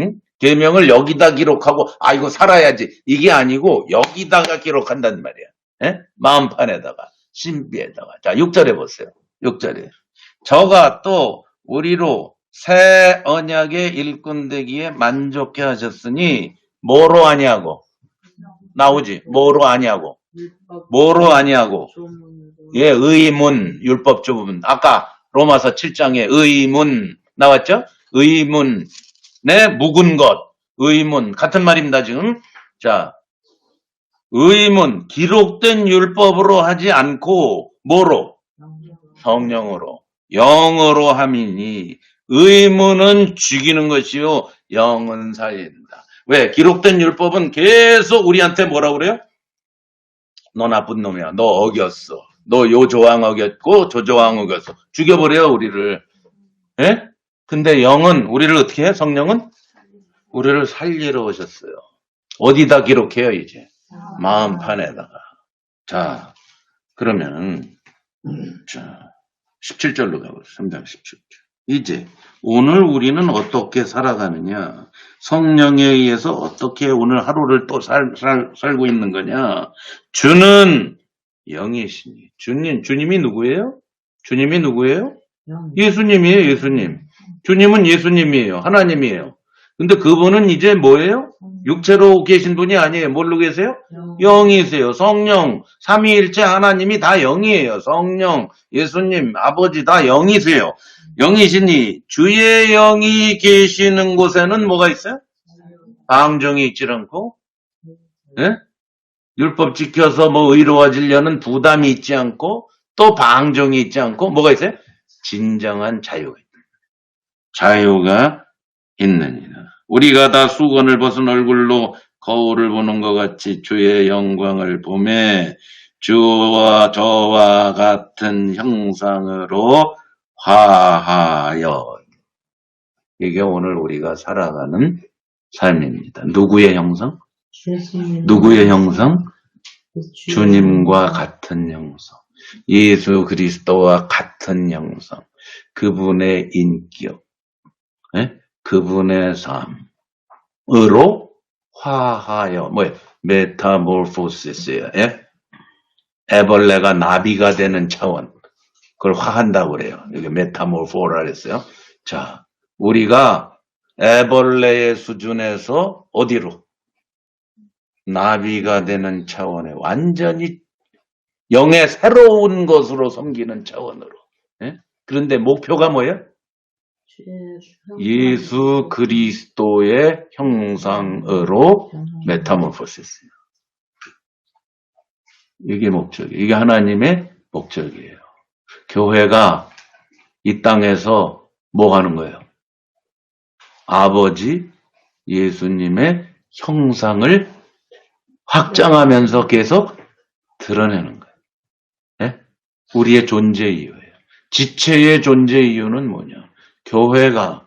응? 계명을 여기다 기록하고 이거 살아야지 이게 아니고 여기다가 기록한단 말이야. 예? 마음판에다가 신비에다가. 자, 6절에 보세요. 6절에 저가 또 우리로 새 언약의 일꾼 되기에 만족해 하셨으니 뭐로 아니하고 나오지? 뭐로 아니하고 뭐로 아니하고 예, 의문 율법 주분. 아까 로마서 7장에 의문 나왔죠? 의문의 묵은 것. 의문 같은 말입니다, 지금. 자, 의문 기록된 율법으로 하지 않고 뭐로? 성령으로. 영으로 함이니 의문은 죽이는 것이요 영은 살린다. 왜? 기록된 율법은 계속 우리한테 뭐라고 그래요? 너 나쁜 놈이야. 너 어겼어. 너 요 조항 어겼고 저 조항 어겼어. 죽여버려요 우리를. 예? 근데 영은 우리를 어떻게 해? 성령은 우리를 살리러 오셨어요. 어디다 기록해요 이제? 마음판에다가. 자, 그러면 자 17절로 가보겠습니다. 3장 17절. 이제 오늘 우리는 어떻게 살아가느냐? 성령에 의해서 어떻게 오늘 하루를 또 살고 있는 거냐? 주는 영이시니. 주님이 누구예요? 주님이 누구예요? 예수님이에요, 예수님. 주님은 예수님이에요. 하나님이에요. 근데 그분은 이제 뭐예요? 육체로 계신 분이 아니에요. 뭘로 계세요? 영이세요. 성령, 삼위일체 하나님이 다 영이에요. 성령, 예수님, 아버지 다 영이세요. 영이시니 주의 영이 계시는 곳에는 뭐가 있어요? 방종이 있질 않고, 예? 율법 지켜서 뭐 의로워지려는 부담이 있지 않고, 또 방종이 있지 않고, 뭐가 있어요? 진정한 자유가 있다. 자유가 있느니라. 우리가 다 수건을 벗은 얼굴로 거울을 보는 것 같이 주의 영광을 보매 주와 저와 같은 형상으로 화하여. 이게 오늘 우리가 살아가는 삶입니다. 누구의 형상? 누구의 형상? 주님과 같은 형상. 예수 그리스도와 같은 형상. 그분의 인격. 예? 그분의 삶으로 화하여. 뭐예요? 메타몰포시스예요. 예? 애벌레가 나비가 되는 차원. 그걸 화한다고 그래요. 여기 메타몰포라 그랬어요. 자, 우리가 애벌레의 수준에서 어디로? 나비가 되는 차원에 완전히 영의 새로운 것으로 섬기는 차원으로. 예? 그런데 목표가 뭐예요? 예수 그리스도의 형상으로 메타몰포시스예요. 이게 목적이에요. 이게 하나님의 목적이에요. 교회가 이 땅에서 뭐 하는 거예요? 아버지 예수님의 형상을 확장하면서 계속 드러내는 거예요. 네? 우리의 존재 이유예요. 지체의 존재 이유는 뭐냐? 교회가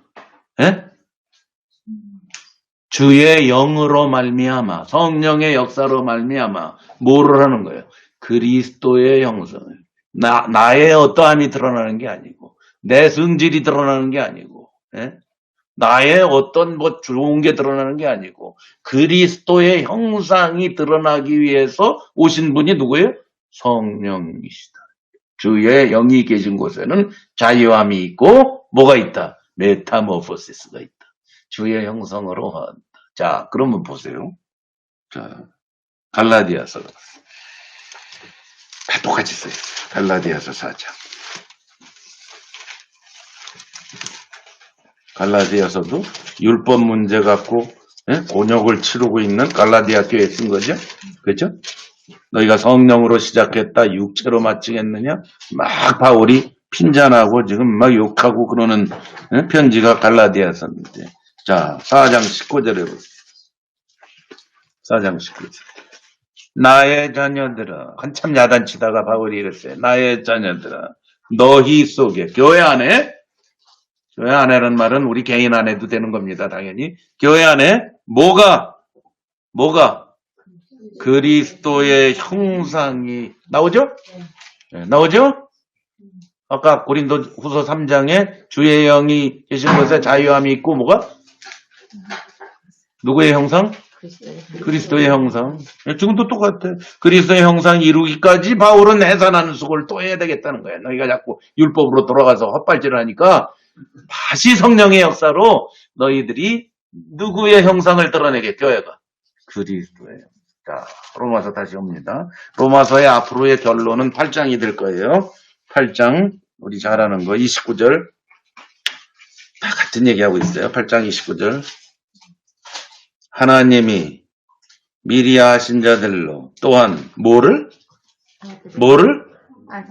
주의 영으로 말미암아 성령의 역사로 말미암아 뭐를 하는 거예요? 그리스도의 형상을. 나의 어떠함이 드러나는 게 아니고 내 성질이 드러나는 게 아니고 나의 어떤 뭐 좋은 게 드러나는 게 아니고 그리스도의 형상이 드러나기 위해서 오신 분이 누구예요? 성령이시다. 주의 영이 계신 곳에는 자유함이 있고 뭐가 있다? 메타모포시스가 있다. 주의 형상으로 한다. 자, 그러면 보세요. 자, 갈라디아서 다 똑같이 써있어요. 갈라디아서 4장. 갈라디아서도 율법 문제 갖고 곤욕을 치르고 있는 갈라디아 교회에 쓴 거죠. 그렇죠? 너희가 성령으로 시작했다 육체로 마치겠느냐? 막 바울이 핀잔하고 지금 막 욕하고 그러는 편지가 갈라디아서인데. 자, 4장 19절에 보세요. 4장 19절. 나의 자녀들아, 한참 야단치다가 바울이 이랬어요. 나의 자녀들아, 너희 속에, 교회 안에 교회 안에는 우리 개인 안에도 되는 겁니다. 당연히. 교회 안에 뭐가 그리스도의 형상이 나오죠? 네, 나오죠? 아까 고린도 후서 3장에 주의 영이 계신 곳에 자유함이 있고 뭐가? 누구의 형상? 그리스도의 형상. 지금도 똑같아. 그리스도의 형상 이루기까지 바울은 해산하는 수고를 또 해야 되겠다는 거야. 너희가 자꾸 율법으로 돌아가서 헛발질을 하니까 다시 성령의 역사로 너희들이 누구의 형상을 드러내게, 교회가. 그리스도의. 자, 로마서 다시 옵니다. 로마서의 앞으로의 결론은 8장이 될 거예요. 8장, 우리 잘 아는 거, 29절. 다 같은 얘기하고 있어요. 8장 29절. 하나님이 미리 아신 자들로 또한 뭐를?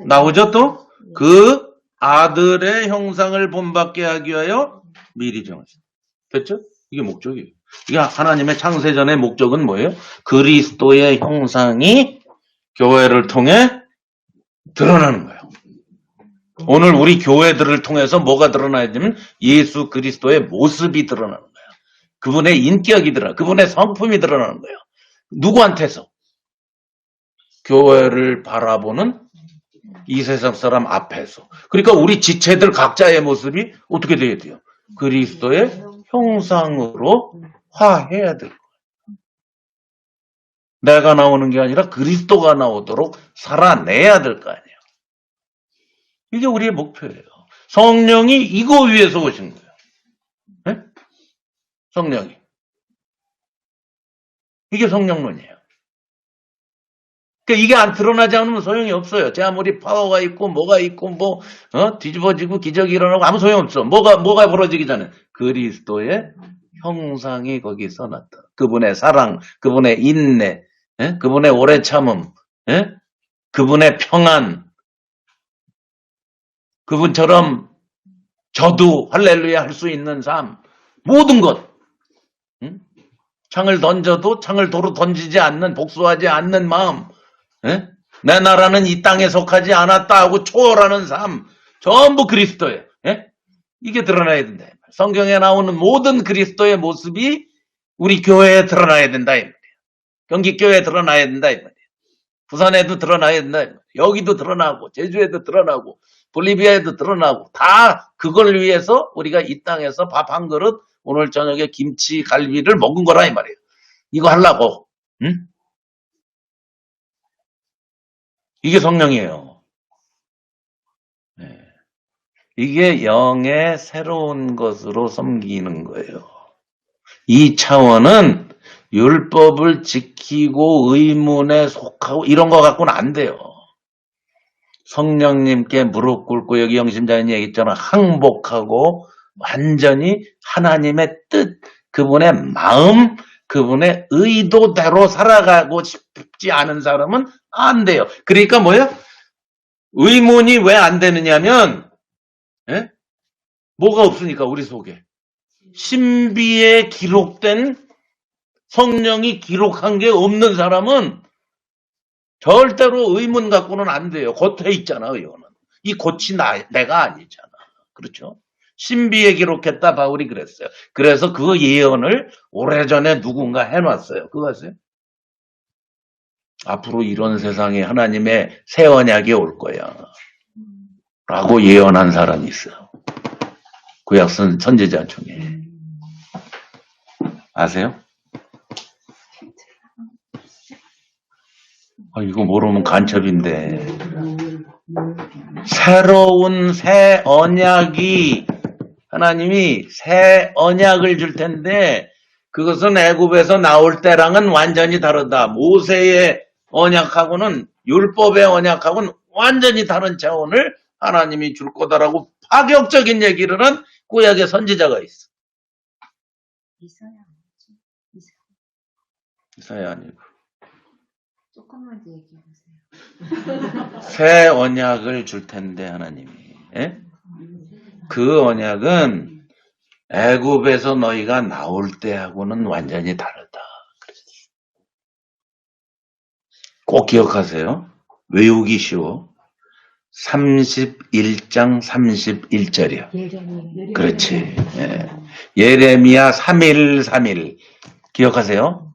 나오죠 또? 그 아들의 형상을 본받게 하기 위하여 미리 정하셨다. 됐죠? 이게 목적이에요. 이게 하나님의 창세전의 목적은 뭐예요? 그리스도의 형상이 교회를 통해 드러나는 거예요. 오늘 우리 교회들을 통해서 뭐가 드러나야 되면 예수 그리스도의 모습이 드러나는 거예요. 그분의 인격이 그분의 성품이 드러나는 거예요. 누구한테서? 교회를 바라보는 이 세상 사람 앞에서. 그러니까 우리 지체들 각자의 모습이 어떻게 돼야 돼요? 그리스도의 형상으로 화해야 될 거예요. 내가 나오는 게 아니라 그리스도가 나오도록 살아내야 될 거 아니에요. 이게 우리의 목표예요. 성령이 이거 위해서 오신 거예요. 네? 성령이. 이게 성령론이에요. 그러니까 이게 안 드러나지 않으면 소용이 없어요. 제 아무리 파워가 있고 뭐가 있고 뒤집어지고 기적이 일어나고 아무 소용없어. 뭐가 벌어지기 전에 그리스도의 형상이 거기서 나타나. 그분의 사랑, 그분의 인내, 그분의 오래 참음, 그분의 평안, 그분처럼 저도 할렐루야 할 수 있는 삶, 모든 것. 창을 던져도 창을 도로 던지지 않는, 복수하지 않는 마음, 내 나라는 이 땅에 속하지 않았다 하고 초월하는 삶, 전부 그리스도예요. 이게 드러나야 된다. 성경에 나오는 모든 그리스도의 모습이 우리 교회에 드러나야 된다. 경기교회에 드러나야 된다. 부산에도 드러나야 된다. 여기도 드러나고 제주에도 드러나고 볼리비아에도 드러나고 다 그걸 위해서 우리가 이 땅에서 밥 한 그릇 오늘 저녁에 김치 갈비를 먹은 거라 이 말이에요. 이거 하려고. 응? 이게 성령이에요. 네. 이게 영의 새로운 것으로 섬기는 거예요. 이 차원은 율법을 지키고 의문에 속하고 이런 거 갖고는 안 돼요. 성령님께 무릎 꿇고 여기 영심자님 얘기했잖아. 항복하고 완전히 하나님의 뜻, 그분의 마음, 그분의 의도대로 살아가고 싶지 않은 사람은 안 돼요. 그러니까 뭐예요? 의문이 왜 안 되느냐면 뭐가 없으니까 우리 속에. 신비에 기록된 성령이 기록한 게 없는 사람은 절대로 의문 갖고는 안 돼요. 겉에 있잖아, 이거는. 이 겉이 내가 아니잖아. 그렇죠? 신비에 기록했다 바울이 그랬어요. 그래서 그 예언을 오래전에 누군가 해놨어요. 그거 아세요? 앞으로 이런 세상에 하나님의 새 언약이 올 거야. 라고 예언한 사람이 있어요. 구약 선지자 중에. 아세요? 이거 모르면 간첩인데. 새로운 새 언약이 하나님이 새 언약을 줄 텐데 그것은 애굽에서 나올 때랑은 완전히 다르다. 모세의 언약하고는 율법의 언약하고는 완전히 다른 차원을 하나님이 줄 거다라고 파격적인 얘기를 한 구약의 선지자가 있어. 이사야 아니고. 조금만 더 얘기해 보세요. 새 언약을 줄 텐데 하나님이. 그 언약은 애굽에서 너희가 나올 때하고는 완전히 다르다. 꼭 기억하세요. 외우기 쉬워. 31장 31절이요. 그렇지. 예. 예레미야 3.1 기억하세요?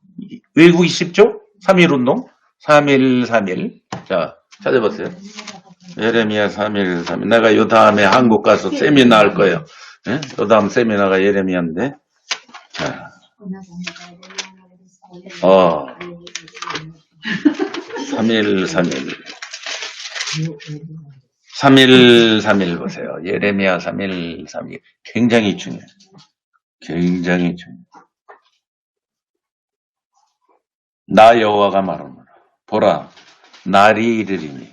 외우기 쉽죠? 3.1운동 3.1 자, 찾아보세요. 예레미야 3.1 내가 요 다음에 한국 가서 세미나 할 거예요. 예? 요 다음 세미나가 예레미야인데. 자. 3.1 보세요. 예레미야 3.1 굉장히 중요해요. 굉장히 중요해요. 나 여호와가 말하노라. 보라, 날이 이르리니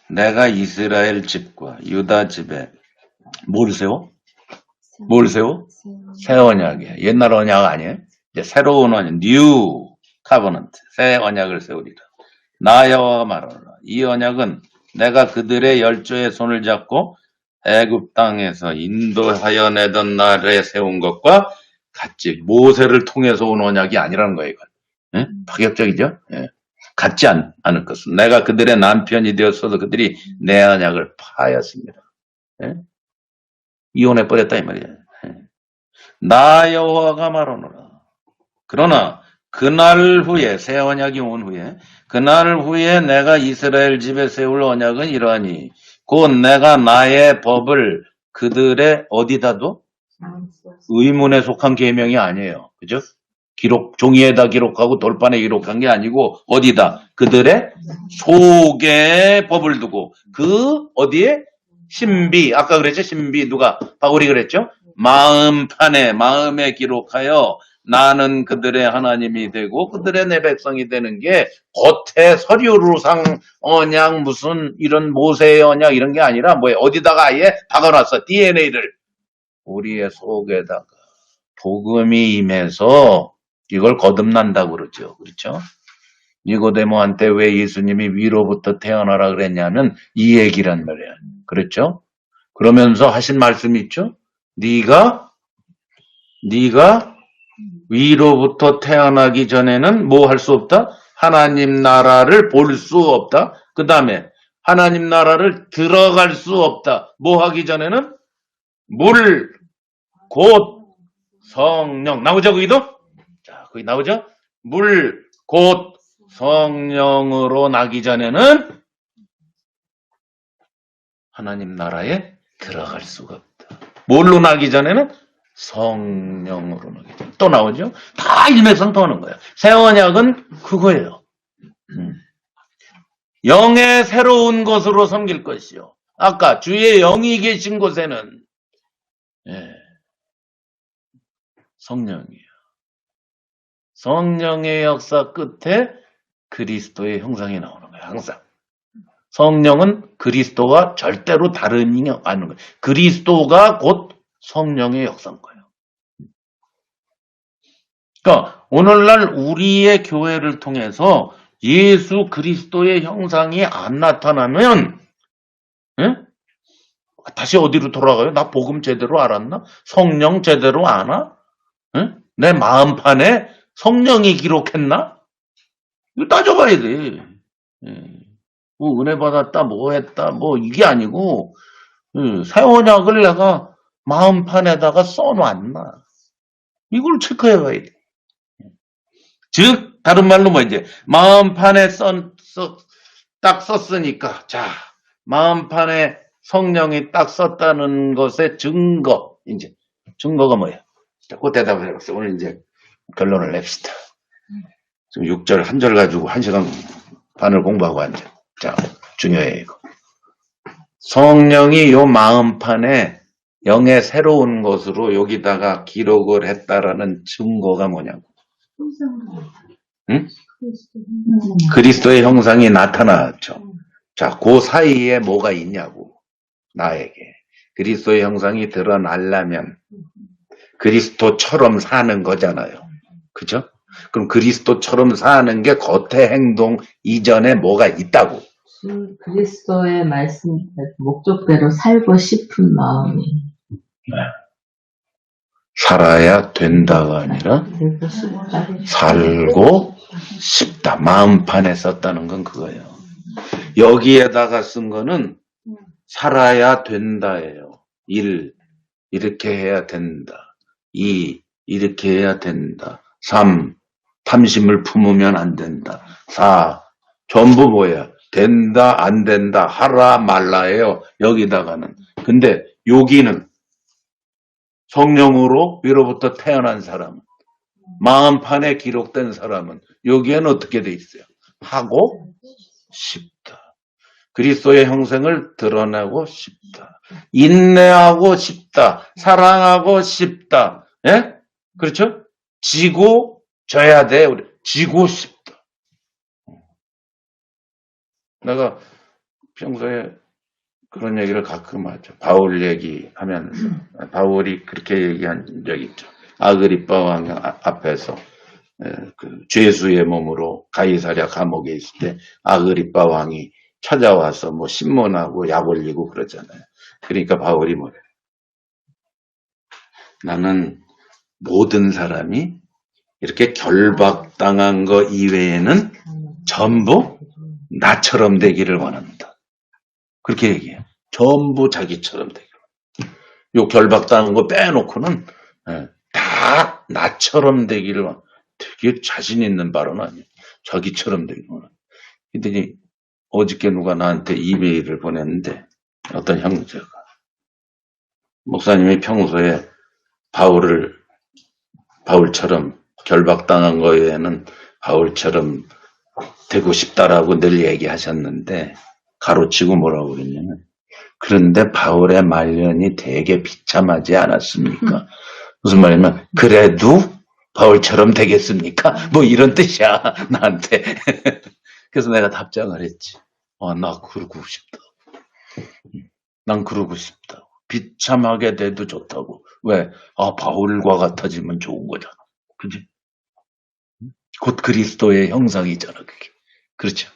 내가 이스라엘 집과 유다 집에 뭘 세워? 뭘 세워? 새 언약이야. 옛날 언약 아니에요? 이제 새로운 언약, 뉴 카버넌트, 새 언약을 세우리라. 나 여호와가 말하노라. 이 언약은 내가 그들의 열조의 손을 잡고 애굽 땅에서 인도하여 내던 날에 세운 것과 같이 모세를 통해서 온 언약이 아니라는 거예요. 이건. 예? 파격적이죠? 예. 같지 않을 것은 내가 그들의 남편이 되었어도 그들이 내 언약을 파하였습니다. 예? 이혼해 버렸다 이 말이에요. 예. 나 여호와가 말하노라. 그러나 그날 후에 새 언약이 온 후에 그날 후에 내가 이스라엘 집에 세울 언약은 이러하니 곧 내가 나의 법을 그들의 어디다 둬? 의문에 속한 계명이 아니에요. 그죠? 기록 종이에다 기록하고 돌판에 기록한 게 아니고 어디다? 그들의 속에 법을 두고 그 어디에? 신비. 아까 그랬죠? 신비 누가? 바울이 그랬죠? 마음판에 마음에 기록하여 나는 그들의 하나님이 되고 그들의 내 백성이 되는 게 겉에 서류로상 언약 무슨 이런 모세의 언약 이런 게 아니라 뭐 어디다가 아예 박아놨어. DNA를 우리의 속에다가 복음이 임해서 이걸 거듭난다고 그러죠. 그렇죠? 니고데모한테 왜 예수님이 위로부터 태어나라 그랬냐면 이 얘기란 말이야. 그렇죠? 그러면서 하신 말씀이 있죠? 네가 위로부터 태어나기 전에는 뭐 할 수 없다? 하나님 나라를 볼 수 없다. 그 다음에 하나님 나라를 들어갈 수 없다. 뭐 하기 전에는? 물, 곧 성령. 나오죠, 거기도? 자, 거기 나오죠? 물, 곧 성령으로 나기 전에는 하나님 나라에 들어갈 수가 없다. 뭘로 나기 전에는? 성령으로 나기 전에. 또 나오죠? 다 일맥상통하는 거예요. 새 언약은 그거예요. 영의 새로운 것으로 섬길 것이요. 아까 주의 영이 계신 곳에는 성령이에요. 성령의 역사 끝에 그리스도의 형상이 나오는 거예요. 항상. 성령은 그리스도와 절대로 다르지 않는 거예요. 그리스도가 곧 성령의 역사인 거예요. 그러니까 오늘날 우리의 교회를 통해서 예수 그리스도의 형상이 안 나타나면 다시 어디로 돌아가요? 나 복음 제대로 알았나? 성령 제대로 아나? 내 마음판에 성령이 기록했나? 이거 따져봐야 돼. 뭐 은혜 받았다, 뭐 했다, 뭐 이게 아니고 새 언약을 내가 마음판에다가 써놨나? 이걸 체크해봐야 돼. 즉 다른 말로 뭐 이제 마음판에 딱 썼으니까 자 마음판에 성령이 딱 썼다는 것의 증거 이제 증거가 뭐예요? 자, 그 대답을 해봤어요. 오늘 이제 결론을 냅시다. 지금 6절 한 절 가지고 1시간 반을 공부하고 앉아. 자 중요해 이거. 성령이 요 마음판에 영의 새로운 것으로 여기다가 기록을 했다라는 증거가 뭐냐고. 응? 그리스도의 형상이 나타났죠. 자, 그 사이에 뭐가 있냐고. 나에게. 그리스도의 형상이 드러나려면 그리스도처럼 사는 거잖아요. 그죠? 그럼 그리스도처럼 사는 게 겉의 행동 이전에 뭐가 있다고. 그리스도의 말씀 목적대로 살고 싶은 마음이 살아야 된다가 아니라 살고 싶다. 마음판에 썼다는 건 그거예요. 여기에다가 쓴 거는 살아야 된다예요. 1. 이렇게 해야 된다. 2. 이렇게 해야 된다. 3. 탐심을 품으면 안 된다. 4. 전부 뭐예요? 된다, 안 된다, 하라, 말라예요. 여기다가는. 근데 여기는 성령으로 위로부터 태어난 사람, 마음판에 기록된 사람은 여기에는 어떻게 돼 있어요? 하고 싶다. 그리스도의 형생을 드러내고 싶다. 인내하고 싶다. 사랑하고 싶다. 예? 그렇죠? 지고 져야 돼. 우리 지고 싶다. 내가 평소에 그런 얘기를 가끔 하죠. 바울 얘기하면서 바울이 그렇게 얘기한 적 있죠. 아그리빠 왕 앞에서 그 죄수의 몸으로 가이사랴 감옥에 있을 때 아그리빠 왕이 찾아와서 뭐 신문하고 약 올리고 그러잖아요. 그러니까 바울이 뭐래? 나는 모든 사람이 이렇게 결박당한 거 이외에는 전부 나처럼 되기를 원한다. 그렇게 얘기해요. 전부 자기처럼 되기를 원한다. 요 결박당한 거 빼놓고는 다 나처럼 되기를 원한다. 되게 자신 있는 발언 아니에요. 자기처럼 되기를 원한다. 근데 어저께 누가 나한테 이메일을 보냈는데 어떤 형제가 목사님이 평소에 바울처럼 결박당한 거에는 바울처럼 되고 싶다라고 늘 얘기하셨는데 가로치고 뭐라고 그랬냐면 그런데 바울의 말년이 되게 비참하지 않았습니까? 무슨 말이냐면 그래도 바울처럼 되겠습니까? 뭐 이런 뜻이야 나한테. 그래서 내가 답장을 했지. 나 그러고 싶다. 난 그러고 싶다. 비참하게 돼도 좋다고. 왜? 바울과 같아지면 좋은 거잖아. 그지? 곧 그리스도의 형상이잖아, 그게. 그렇죠?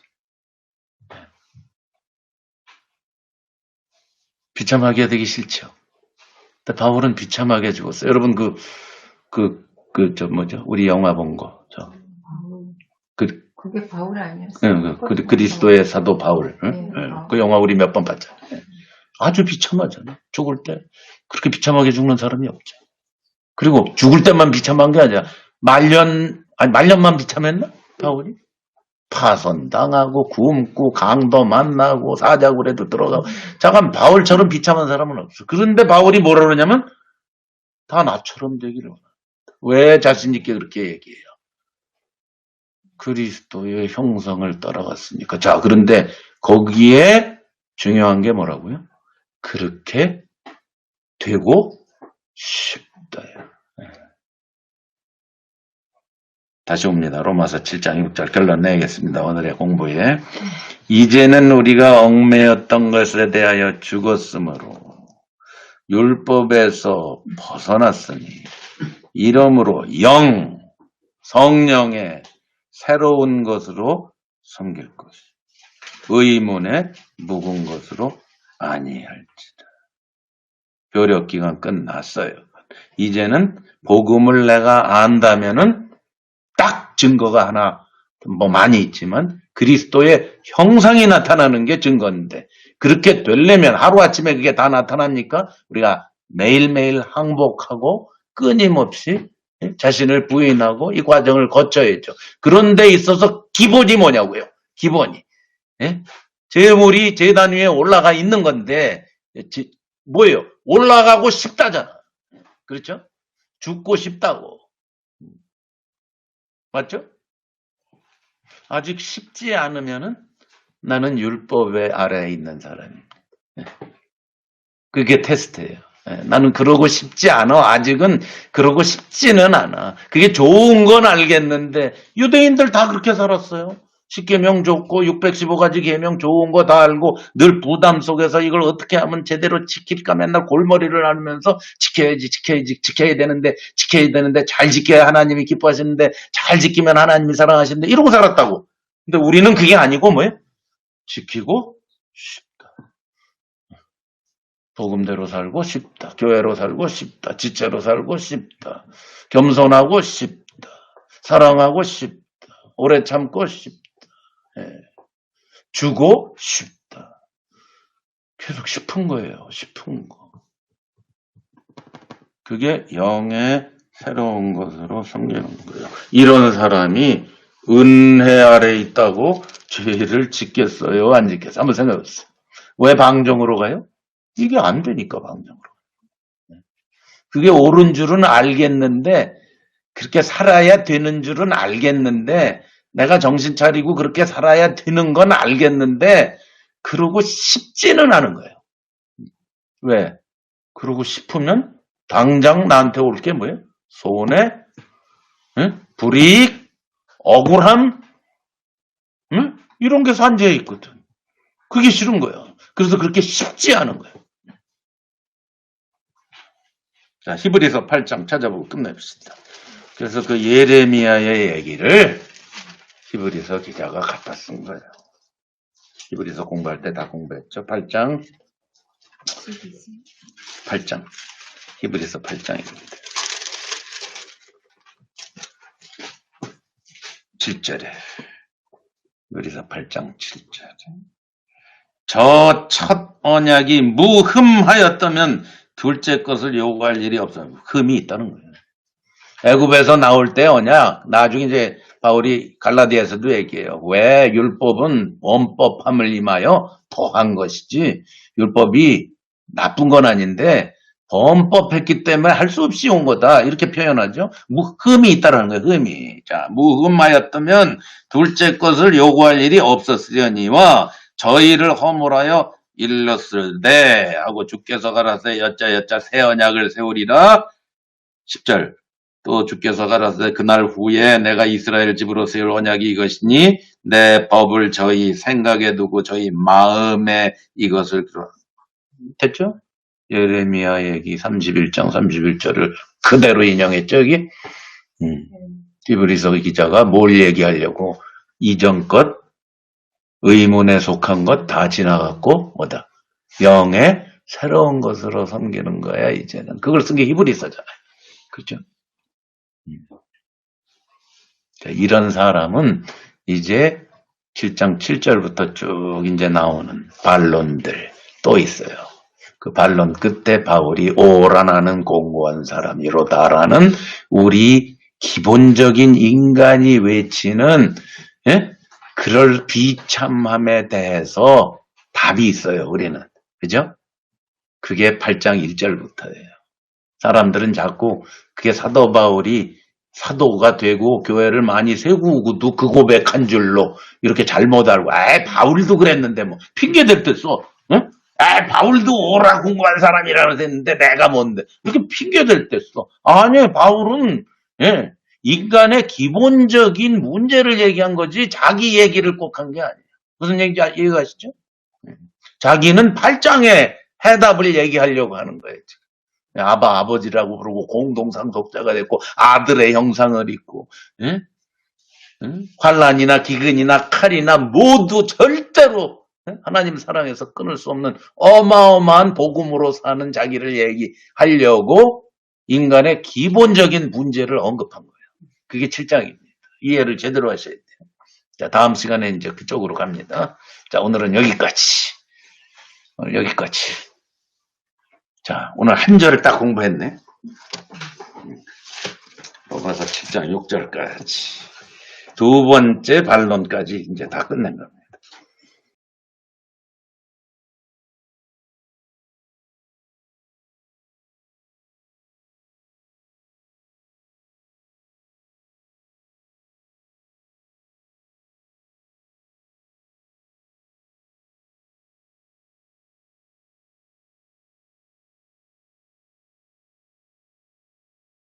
비참하게 되기 싫죠. 근데 바울은 비참하게 죽었어요. 여러분, 우리 영화 본 거, 그게 바울 아니었어요? 그리스도의 사도 바울. 네, 그 영화 우리 몇 번 봤잖아요. 아주 비참하잖아요. 죽을 때. 그렇게 비참하게 죽는 사람이 없죠. 그리고 죽을 때만 비참한 게 아니라 말년만 비참했나? 바울이? 파손당하고 굶고 강도 만나고 사자굴에도 들어가고 잠깐 바울처럼 비참한 사람은 없어. 그런데 바울이 뭐라 그러냐면 다 나처럼 되기를 원한다. 왜 자신 있게 그렇게 얘기해요? 그리스도의 형성을 따라갔으니까. 자, 그런데 거기에 중요한 게 뭐라고요? 그렇게 되고 싶다요. 다시 옵니다. 로마서 7장 6절 결론내겠습니다. 오늘의 공부에. 이제는 우리가 얽매였던 것에 대하여 죽었으므로 율법에서 벗어났으니 이러므로 성령의 새로운 것으로 섬길 것이 의문에 묵은 것으로 아니할지다. 효력기간 끝났어요. 이제는 복음을 내가 안다면은 딱 증거가 하나 많이 있지만 그리스도의 형상이 나타나는 게 증거인데 그렇게 되려면 하루아침에 그게 다 나타납니까? 우리가 매일매일 항복하고 끊임없이 자신을 부인하고 이 과정을 거쳐야죠. 그런 데 있어서 기본이 뭐냐고요? 기본이. 제물이 제단 위에 올라가 있는 건데 뭐예요? 올라가고 싶다잖아. 그렇죠? 죽고 싶다고. 맞죠? 아직 쉽지 않으면은 나는 율법의 아래에 있는 사람입니다. 그게 테스트예요. 나는 그러고 싶지 않아. 아직은 그러고 싶지는 않아. 그게 좋은 건 알겠는데 유대인들 다 그렇게 살았어요. 10계명 좋고 615가지 계명 좋은 거 다 알고 늘 부담 속에서 이걸 어떻게 하면 제대로 지킬까 맨날 골머리를 앓으면서 지켜야 되는데 잘 지켜야 하나님이 기뻐하시는데 잘 지키면 하나님이 사랑하시는데 이러고 살았다고. 근데 우리는 그게 아니고 뭐예요? 지키고 싶다. 복음대로 살고 싶다. 교회로 살고 싶다. 지체로 살고 싶다. 겸손하고 싶다. 사랑하고 싶다. 오래 참고 싶다. 주고 싶다. 계속 싶은 거예요. 싶은 거. 그게 영의 새로운 것으로 섬기는 거예요. 이런 사람이 은혜 아래 있다고 죄를 짓겠어요? 안 짓겠어요? 한번 생각해 보세요. 왜 방종으로 가요? 이게 안 되니까 방종으로. 그게 옳은 줄은 알겠는데 그렇게 살아야 되는 줄은 알겠는데 내가 정신 차리고 그렇게 살아야 되는 건 알겠는데 그러고 싶지는 않은 거예요. 왜? 그러고 싶으면 당장 나한테 올 게 뭐예요? 손해, 불이익, 억울함, 이런 게 산재해 있거든. 그게 싫은 거예요. 그래서 그렇게 쉽지 않은 거예요. 자, 히브리서 8장 찾아보고 끝냅시다. 그래서 그 예레미야의 얘기를 히브리서 기자가 갖다 쓴 거예요. 히브리서 공부할 때 다 공부했죠. 8장. 히브리서 8장입니다. 7절에. 히브리서 8장 7절에. 저 첫 언약이 무흠하였다면 둘째 것을 요구할 일이 없어요. 흠이 있다는 거예요. 애굽에서 나올 때 언약, 나중에 이제 바울이 갈라디아에서도 얘기해요. 왜 율법은 범법함을 임하여 더한 것이지 율법이 나쁜 건 아닌데 범법했기 때문에 할 수 없이 온 거다. 이렇게 표현하죠. 흠이 있다라는 거예요. 흠이. 자, 무흠하였다면 둘째 것을 요구할 일이 없었으려니와 저희를 허물하여 일렀을 때 하고 주께서 가라사대 여짜 새 언약을 세우리라. 10절. 또 주께서 가라사대 그날 후에 내가 이스라엘 집으로 세울 언약이 이것이니 내 법을 저희 생각에 두고 저희 마음에 이것을 됐죠? 예레미야 얘기 31장 31절을 그대로 인용했죠, 여기? 히브리서 기자가 뭘 얘기하려고 이전 것, 의문에 속한 것 다 지나갔고 뭐다? 영의 새로운 것으로 섬기는 거야, 이제는. 그걸 쓴 게 히브리서잖아요. 그렇죠? 이런 사람은 이제 7장 7절부터 쭉 이제 나오는 반론들 또 있어요. 그 반론 끝에 바울이 오라 나는 공고한 사람이로다라는 우리 기본적인 인간이 외치는 그럴 비참함에 대해서 답이 있어요. 우리는. 그죠? 그게 8장 1절부터예요. 사람들은 자꾸 그게 사도 바울이 사도가 되고 교회를 많이 세우고도 그 고백한 줄로 이렇게 잘못 알고 바울도 그랬는데 뭐 핑계댈 때 써. 응? 바울도 오라 공부한 사람이라고 했는데 내가 뭔데 이렇게 핑계댈 때 써. 아니 바울은 인간의 기본적인 문제를 얘기한 거지 자기 얘기를 꼭 한 게 아니에요. 무슨 얘기인지 이해가시죠? 자기는 8장에 해답을 얘기하려고 하는 거예요. 아버지라고 부르고 공동상속자가 됐고 아들의 형상을 입고 환난이나 기근이나 칼이나 모두 절대로 하나님 사랑에서 끊을 수 없는 어마어마한 복음으로 사는 자기를 얘기하려고 인간의 기본적인 문제를 언급한 거예요. 그게 7장입니다. 이해를 제대로 하셔야 돼요. 자, 다음 시간에 이제 그쪽으로 갑니다. 자, 오늘은 여기까지. 자, 오늘 한 절을 딱 공부했네. 로마서 7장 6절까지. 두 번째 반론까지 이제 다 끝낸 겁니다.